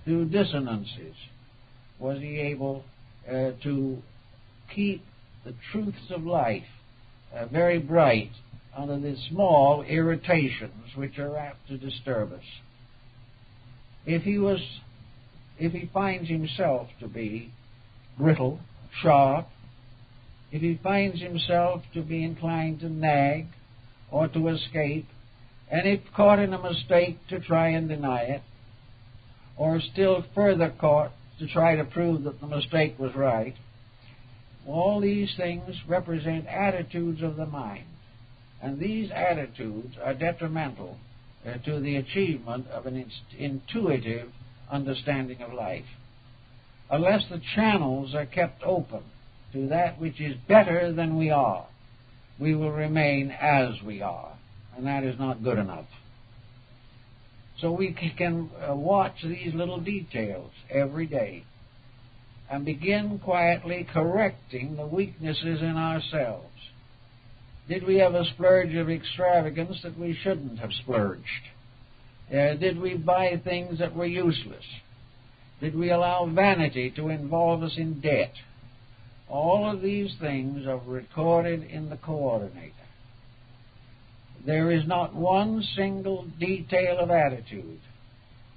through dissonances? Was he able to keep the truths of life very bright under the small irritations which are apt to disturb us? If he finds himself to be brittle, sharp, if he finds himself to be inclined to nag or to escape, and if caught in a mistake, to try and deny it, or still further caught to try to prove that the mistake was right, all these things represent attitudes of the mind, and these attitudes are detrimental to the achievement of an intuitive understanding of life. Unless the channels are kept open to that which is better than we are, we will remain as we are, and that is not good enough. So we can watch these little details every day. and begin quietly correcting the weaknesses in ourselves. Did we have a splurge of extravagance that we shouldn't have splurged? Did we buy things that were useless? Did we allow vanity to involve us in debt? All of these things are recorded in the coordinator. There is not one single detail of attitude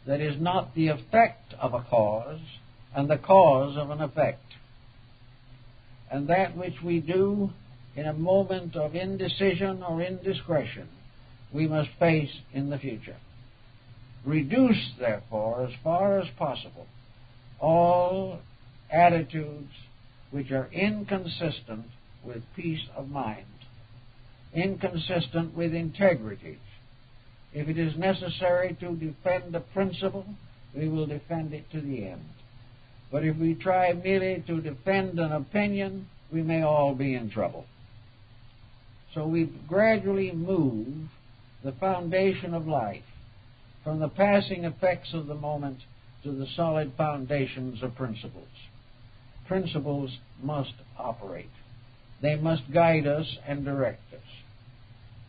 that is not the effect of a cause and the cause of an effect. And that which we do in a moment of indecision or indiscretion, we must face in the future. Reduce, therefore, as far as possible, all attitudes which are inconsistent with peace of mind, inconsistent with integrity. If it is necessary to defend a principle, we will defend it to the end. But if we try merely to defend an opinion, we may all be in trouble. So we gradually move the foundation of life from the passing effects of the moment to the solid foundations of principles. Principles must operate. They must guide us and direct us.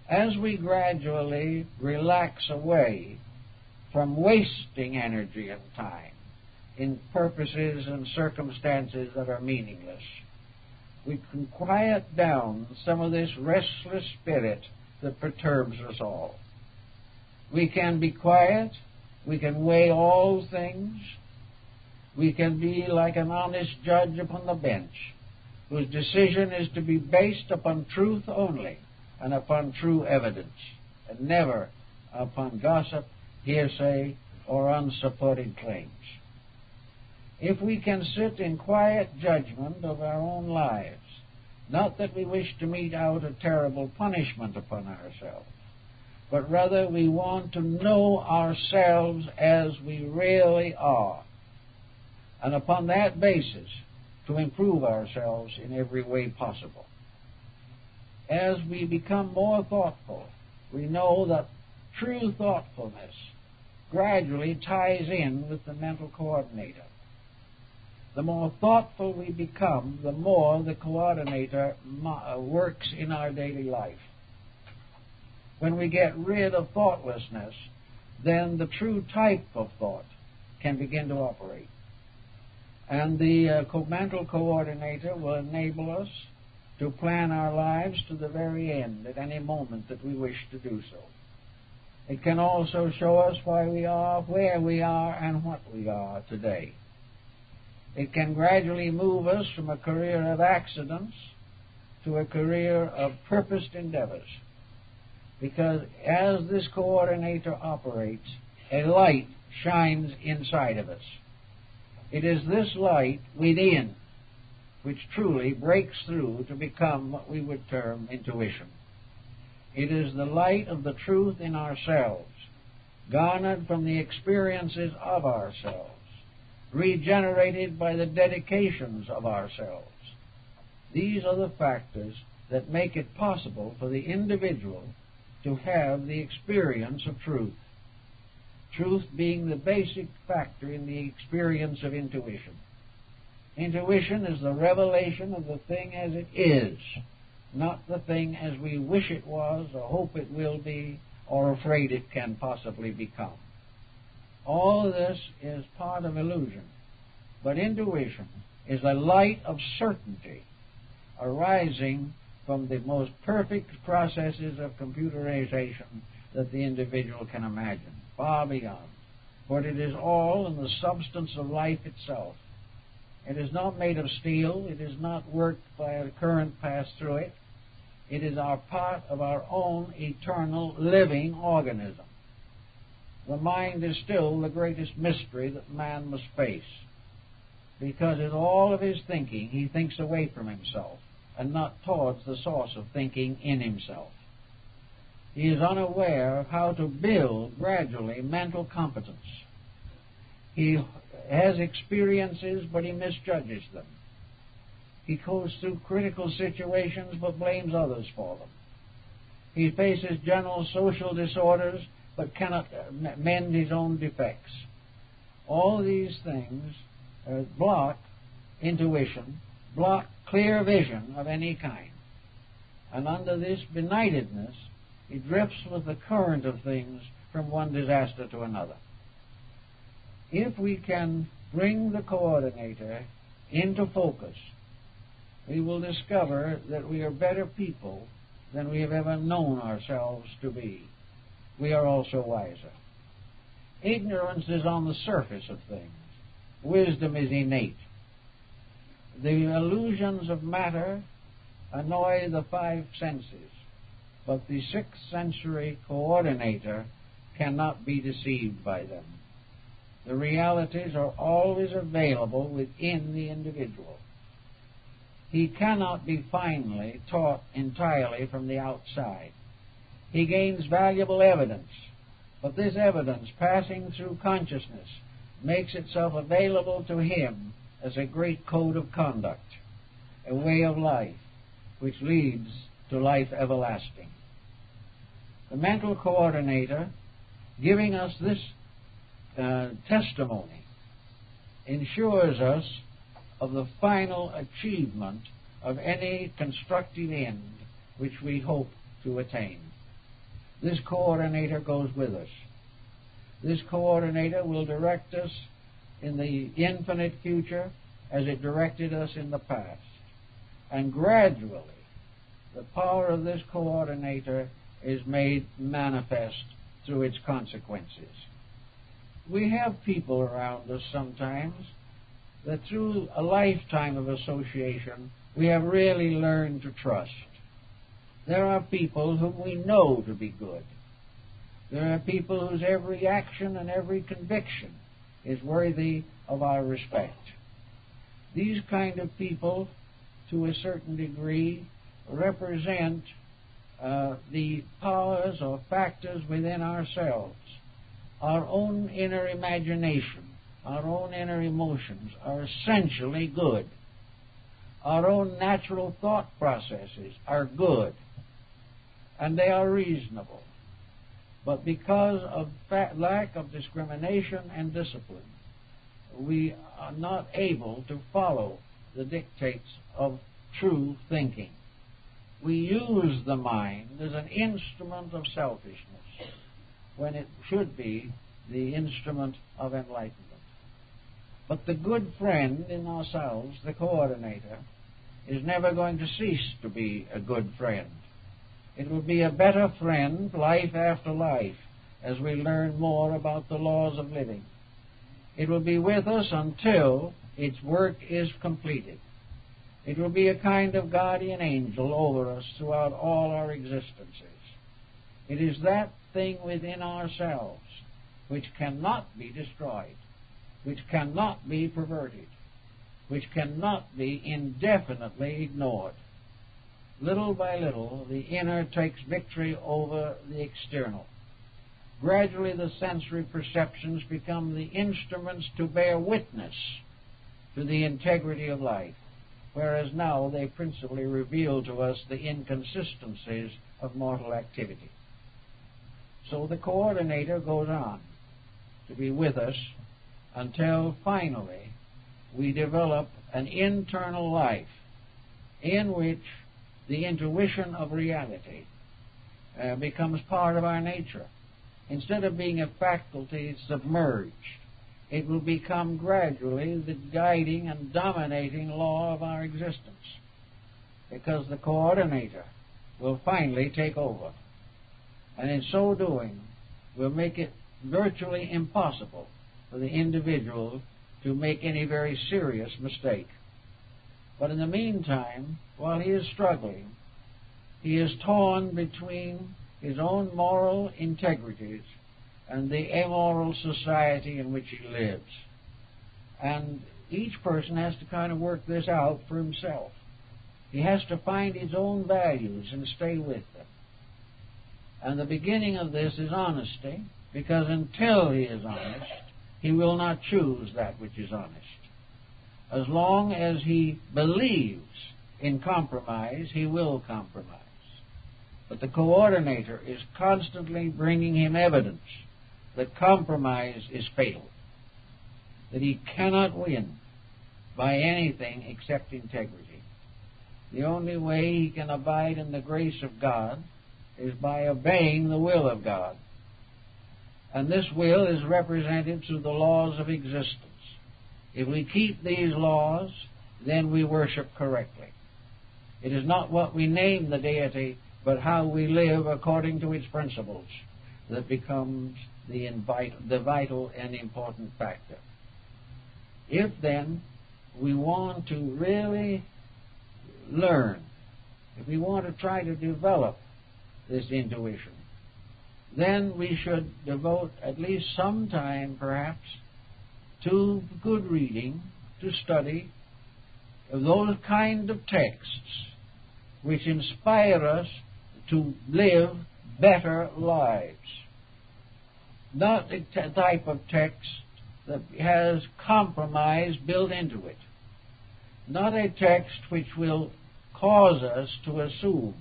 As we gradually relax away from wasting energy and time in purposes and circumstances that are meaningless, we can quiet down some of this restless spirit that perturbs us all. We can be quiet. We can weigh all things. We can be like an honest judge upon the bench, whose decision is to be based upon truth only and upon true evidence, and never upon gossip, hearsay, or unsupported claims. If we can sit in quiet judgment of our own lives, not that we wish to mete out a terrible punishment upon ourselves, but rather we want to know ourselves as we really are, and upon that basis to improve ourselves in every way possible. As we become more thoughtful, we know that true thoughtfulness gradually ties in with the mental coordinator. The more thoughtful we become, the more the coordinator works in our daily life. When we get rid of thoughtlessness, then the true type of thought can begin to operate. And the mental coordinator will enable us to plan our lives to the very end at any moment that we wish to do so. It can also show us why we are where we are and what we are today. It can gradually move us from a career of accidents to a career of purposed endeavors. Because as this coordinator operates, a light shines inside of us. It is this light within which truly breaks through to become what we would term intuition. It is the light of the truth in ourselves, garnered from the experiences of ourselves, regenerated by the dedications of ourselves. These are the factors that make it possible for the individual to have the experience of truth. Truth being the basic factor in the experience of intuition. Intuition is the revelation of the thing as it is, not the thing as we wish it was or hope it will be or afraid it can possibly become. All of this is part of illusion, but intuition is a light of certainty arising from the most perfect processes of computerization that the individual can imagine, far beyond. For it is all in the substance of life itself. It is not made of steel. It is not worked by a current passed through it. It is our part of our own eternal living organism. The mind is still the greatest mystery that man must face, because in all of his thinking he thinks away from himself and not towards the source of thinking in himself. He is unaware of how to build gradually mental competence. He has experiences, but he misjudges them. He goes through critical situations, but blames others for them. He faces general social disorders, but cannot mend his own defects. All these things block intuition, block clear vision of any kind. And under this benightedness, he drifts with the current of things from one disaster to another. If we can bring the coordinator into focus, we will discover that we are better people than we have ever known ourselves to be. We are also wiser. Ignorance is on the surface of things. Wisdom is innate. The illusions of matter annoy the five senses, but the sixth sensory coordinator cannot be deceived by them. The realities are always available within the individual. He cannot be finally taught entirely from the outside. He gains valuable evidence, but this evidence, passing through consciousness, makes itself available to him as a great code of conduct, a way of life, which leads to life everlasting. The mental coordinator, giving us this testimony, ensures us of the final achievement of any constructive end which we hope to attain. This coordinator goes with us. This coordinator will direct us in the infinite future as it directed us in the past. And gradually, the power of this coordinator is made manifest through its consequences. We have people around us sometimes that through a lifetime of association we have really learned to trust. There are people whom we know to be good. There are people whose every action and every conviction is worthy of our respect. These kind of people, to a certain degree, represent the powers or factors within ourselves. Our own inner imagination, our own inner emotions are essentially good. Our own natural thought processes are good, and they are reasonable. But because of lack of discrimination and discipline, we are not able to follow the dictates of true thinking. We use the mind as an instrument of selfishness when it should be the instrument of enlightenment. But the good friend in ourselves, the coordinator, is never going to cease to be a good friend. It will be a better friend life after life as we learn more about the laws of living. It will be with us until its work is completed. It will be a kind of guardian angel over us throughout all our existences. It is that thing within ourselves which cannot be destroyed, which cannot be perverted, which cannot be indefinitely ignored. Little by little, the inner takes victory over the external. Gradually, the sensory perceptions become the instruments to bear witness to the integrity of life, whereas now they principally reveal to us the inconsistencies of mortal activity. So the coordinator goes on to be with us until finally we develop an internal life in which the intuition of reality becomes part of our nature. Instead of being a faculty submerged, it will become gradually the guiding and dominating law of our existence, because the coordinator will finally take over, and in so doing will make it virtually impossible for the individual to make any very serious mistake. But in the meantime, while he is struggling, he is torn between his own moral integrities and the amoral society in which he lives. And each person has to kind of work this out for himself. He has to find his own values and stay with them. And the beginning of this is honesty, because until he is honest, he will not choose that which is honest. As long as he believes in compromise, he will compromise. But the coordinator is constantly bringing him evidence that compromise is fatal, that he cannot win, by anything except integrity. The only way he can abide in the grace of God is by obeying the will of God. And this will is represented through the laws of existence. If we keep these laws, then we worship correctly. It is not what we name the deity, but how we live according to its principles that becomes the vital and important factor. If then we want to really learn, if we want to try to develop this intuition, then we should devote at least some time, perhaps, to good reading, to study of those kind of texts which inspire us to live better lives. Not a type of text that has compromise built into it. Not a text which will cause us to assume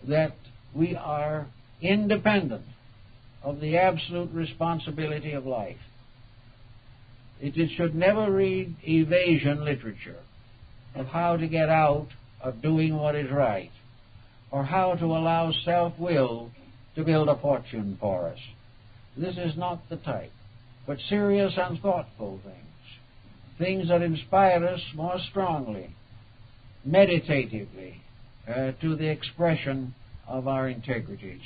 that we are independent of the absolute responsibility of life. It should never read evasion literature of how to get out of doing what is right, or how to allow self-will to build a fortune for us. This is not the type, but serious and thoughtful things that inspire us more strongly, meditatively, to the expression of our integrities.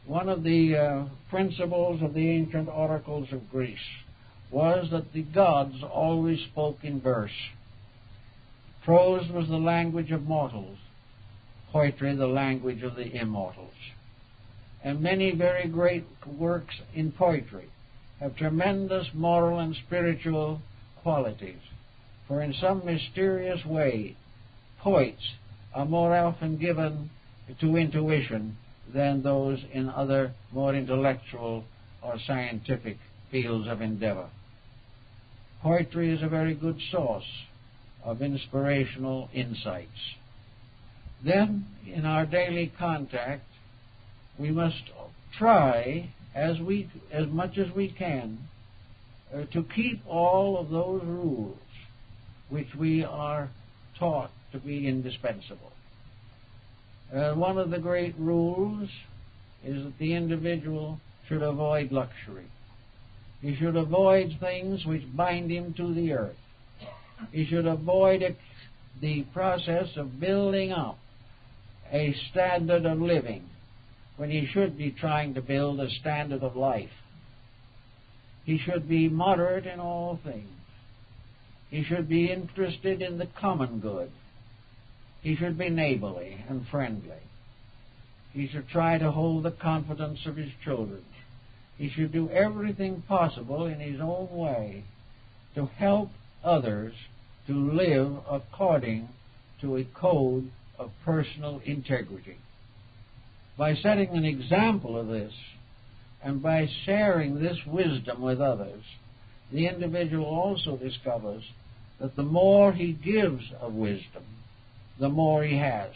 One of the principles of the ancient oracles of Greece was that the gods always spoke in verse. Prose was the language of mortals, poetry the language of the immortals. And many very great works in poetry have tremendous moral and spiritual qualities, for in some mysterious way, poets are more often given to intuition than those in other more intellectual or scientific fields of endeavor. Poetry is a very good source of inspirational insights. Then, in our daily contact, we must try, as much as we can, to keep all of those rules which we are taught to be indispensable. One of the great rules is that the individual should avoid luxury. He should avoid things which bind him to the earth. He should avoid the process of building up a standard of living when he should be trying to build a standard of life. He should be moderate in all things. He should be interested in the common good. He should be neighborly and friendly. He should try to hold the confidence of his children. He should do everything possible in his own way to help others to live according to a code of personal integrity. By setting an example of this, and by sharing this wisdom with others, the individual also discovers that the more he gives of wisdom, the more he has.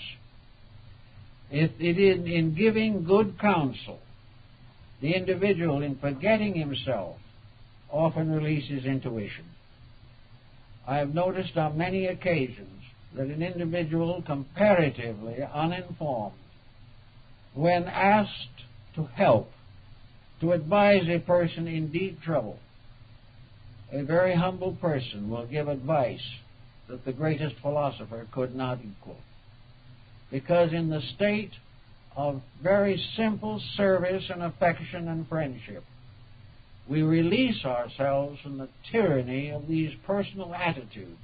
It is in giving good counsel, the individual, in forgetting himself, often releases intuition. I have noticed on many occasions that an individual comparatively uninformed, when asked to help, to advise a person in deep trouble, a very humble person will give advice that the greatest philosopher could not equal. Because in the state of very simple service and affection and friendship, we release ourselves from the tyranny of these personal attitudes.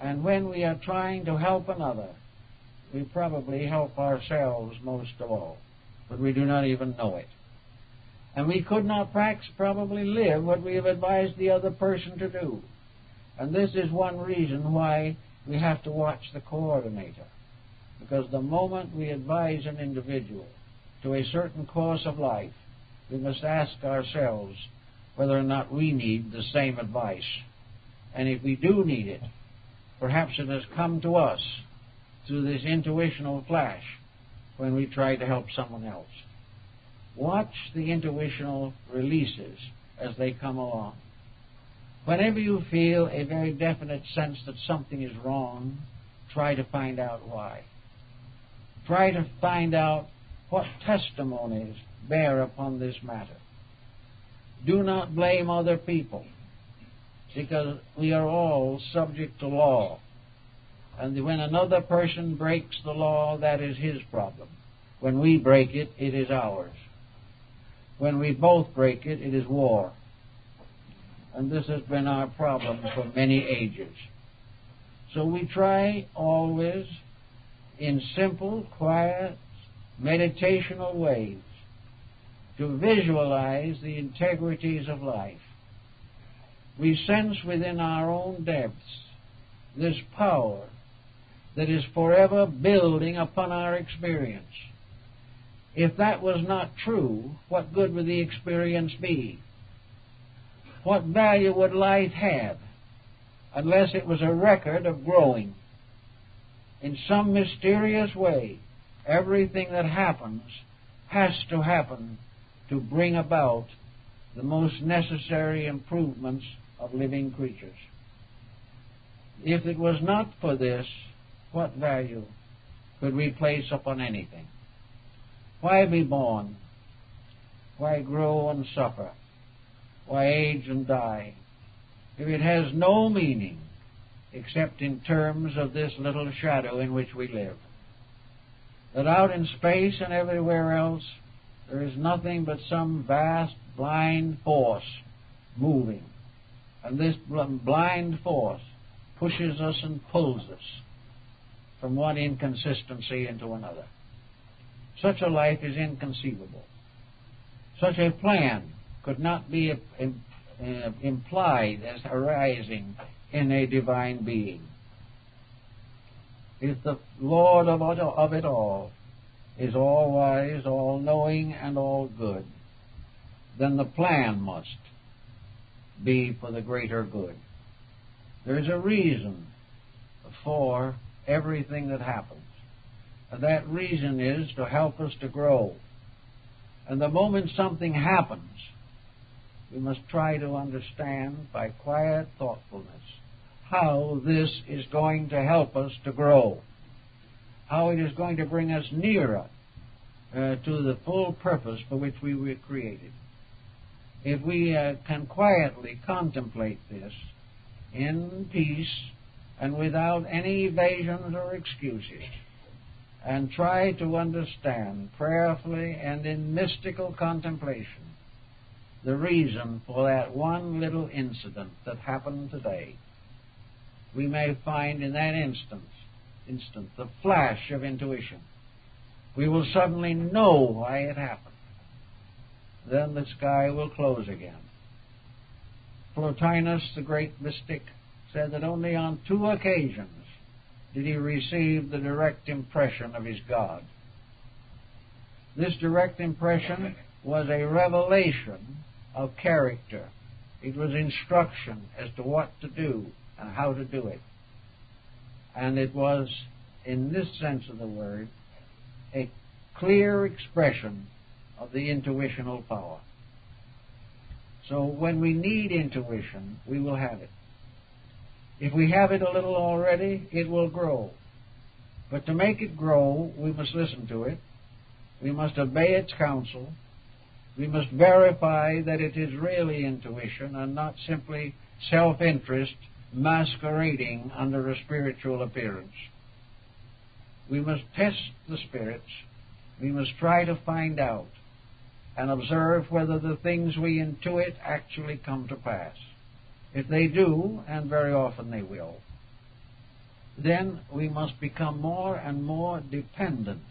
And when we are trying to help another, we probably help ourselves most of all, but we do not even know it. And we could not probably live what we have advised the other person to do. And this is one reason why we have to watch the coordinator. Because the moment we advise an individual to a certain course of life, we must ask ourselves whether or not we need the same advice. And if we do need it, perhaps it has come to us through this intuitional flash when we try to help someone else. Watch the intuitional releases as they come along. Whenever you feel a very definite sense that something is wrong, try to find out why. Try to find out what testimonies bear upon this matter. Do not blame other people, because we are all subject to law. And when another person breaks the law, that is his problem. When we break it, it is ours. When we both break it, it is war. And this has been our problem for many ages. So we try always, in simple, quiet, meditational ways, to visualize the integrities of life. We sense within our own depths this power that is forever building upon our experience. If that was not true, what good would the experience be? What value would life have unless it was a record of growing? In some mysterious way, everything that happens has to happen to bring about the most necessary improvements of living creatures. If it was not for this, what value could we place upon anything? Why be born? Why grow and suffer? Why age and die? If it has no meaning except in terms of this little shadow in which we live. That out in space and everywhere else, there is nothing but some vast blind force moving. And this blind force pushes us and pulls us from one inconsistency into another. Such a life is inconceivable. Such a plan could not be implied as arising in a divine being. If the Lord of it all is all-wise, all-knowing, and all-good, then the plan must be for the greater good. There is a reason for everything that happens. And that reason is to help us to grow. And the moment something happens, we must try to understand by quiet thoughtfulness how this is going to help us to grow, how it is going to bring us nearer to the full purpose for which we were created. If we can quietly contemplate this in peace and without any evasions or excuses, and try to understand prayerfully and in mystical contemplation the reason for that one little incident that happened today, we may find in that instant the flash of intuition. We will suddenly know why it happened. Then the sky will close again. Plotinus, the great mystic, said that only on 2 occasions did he receive the direct impression of his God. This direct impression was a revelation of character. It was instruction as to what to do and how to do it. And it was, in this sense of the word, a clear expression of the intuitional power. So when we need intuition, we will have it. If we have it a little already, it will grow. But to make it grow, we must listen to it. We must obey its counsel. We must verify that it is really intuition and not simply self-interest masquerading under a spiritual appearance. We must test the spirits. We must try to find out and observe whether the things we intuit actually come to pass. If they do, and very often they will, then we must become more and more dependent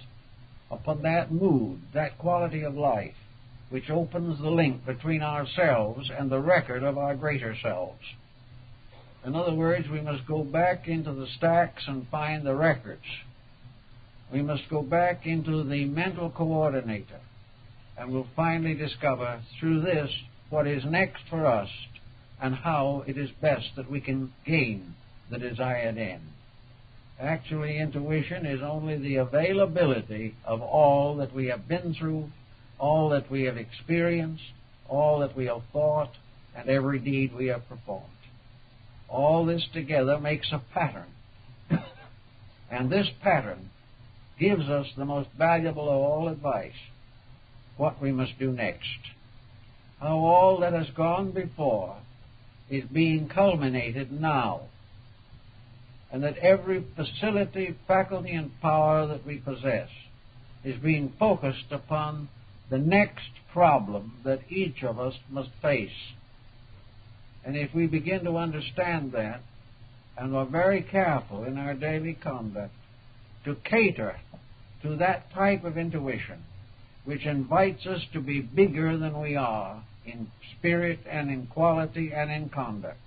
upon that mood, that quality of life, which opens the link between ourselves and the record of our greater selves. In other words, we must go back into the stacks and find the records. We must go back into the mental coordinator, and we'll finally discover through this what is next for us and how it is best that we can gain the desired end. Actually, intuition is only the availability of all that we have been through, all that we have experienced, all that we have thought, and every deed we have performed. All this together makes a pattern. And this pattern gives us the most valuable of all advice, what we must do next. How all that has gone before is being culminated now, and that every facility, faculty, and power that we possess is being focused upon the next problem that each of us must face. And if we begin to understand that, and we're very careful in our daily conduct to cater to that type of intuition which invites us to be bigger than we are in spirit and in quality and in conduct.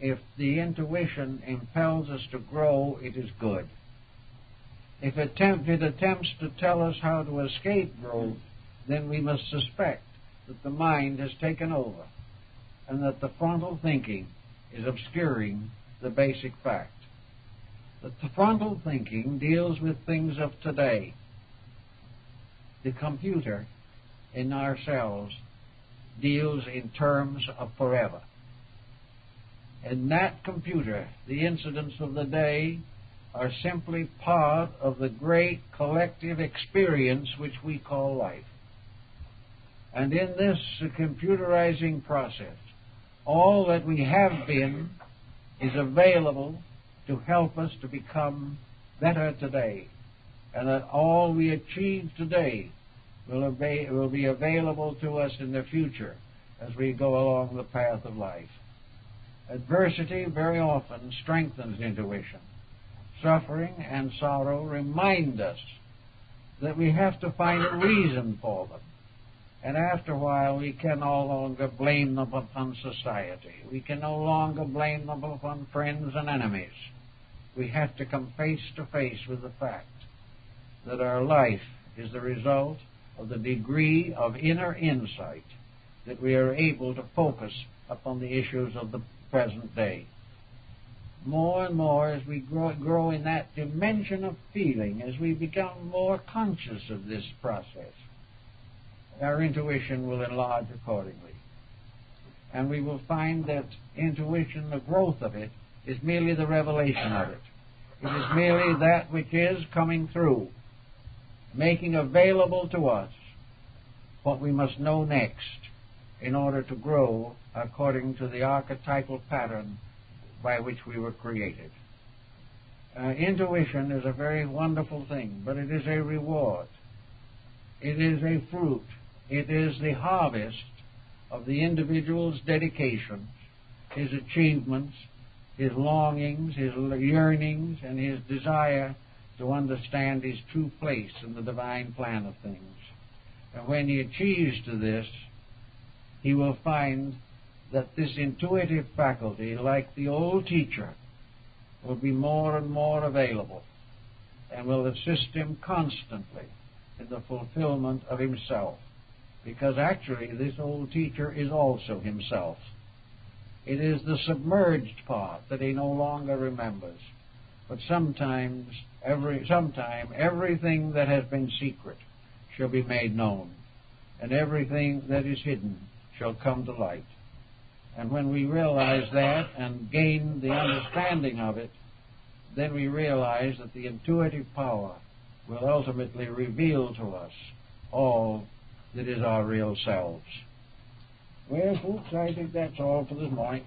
If the intuition impels us to grow, it is good. If it attempts to tell us how to escape growth, then we must suspect that the mind has taken over and that the frontal thinking is obscuring the basic fact. That the frontal thinking deals with things of today. The computer in ourselves deals in terms of forever. In that computer, the incidents of the day are simply part of the great collective experience which we call life. And in this computerizing process, all that we have been is available to help us to become better today, and that all we achieve today will be available to us in the future as we go along the path of life. Adversity very often strengthens intuition. Suffering and sorrow remind us that we have to find a reason for them. And after a while, we can no longer blame them upon society. We can no longer blame them upon friends and enemies. We have to come face to face with the fact that our life is the result of the degree of inner insight that we are able to focus upon the issues of the present day. More and more as we grow in that dimension of feeling, as we become more conscious of this process, our intuition will enlarge accordingly. And we will find that intuition, the growth of it, is merely the revelation of it. It is merely that which is coming through, making available to us what we must know next in order to grow according to the archetypal pattern by which we were created. Intuition is a very wonderful thing, but it is a reward. It is a fruit. It is the harvest of the individual's dedications, his achievements, his longings, his yearnings, and his desire to understand his true place in the divine plan of things. And when he achieves to this, he will find that this intuitive faculty, like the old teacher, will be more and more available and will assist him constantly in the fulfillment of himself. Because actually this old teacher is also himself. It is the submerged part that he no longer remembers. But sometime everything that has been secret shall be made known, and everything that is hidden shall come to light. And when we realize that and gain the understanding of it, then we realize that the intuitive power will ultimately reveal to us all that is our real selves. Well, folks, I think that's all for this morning.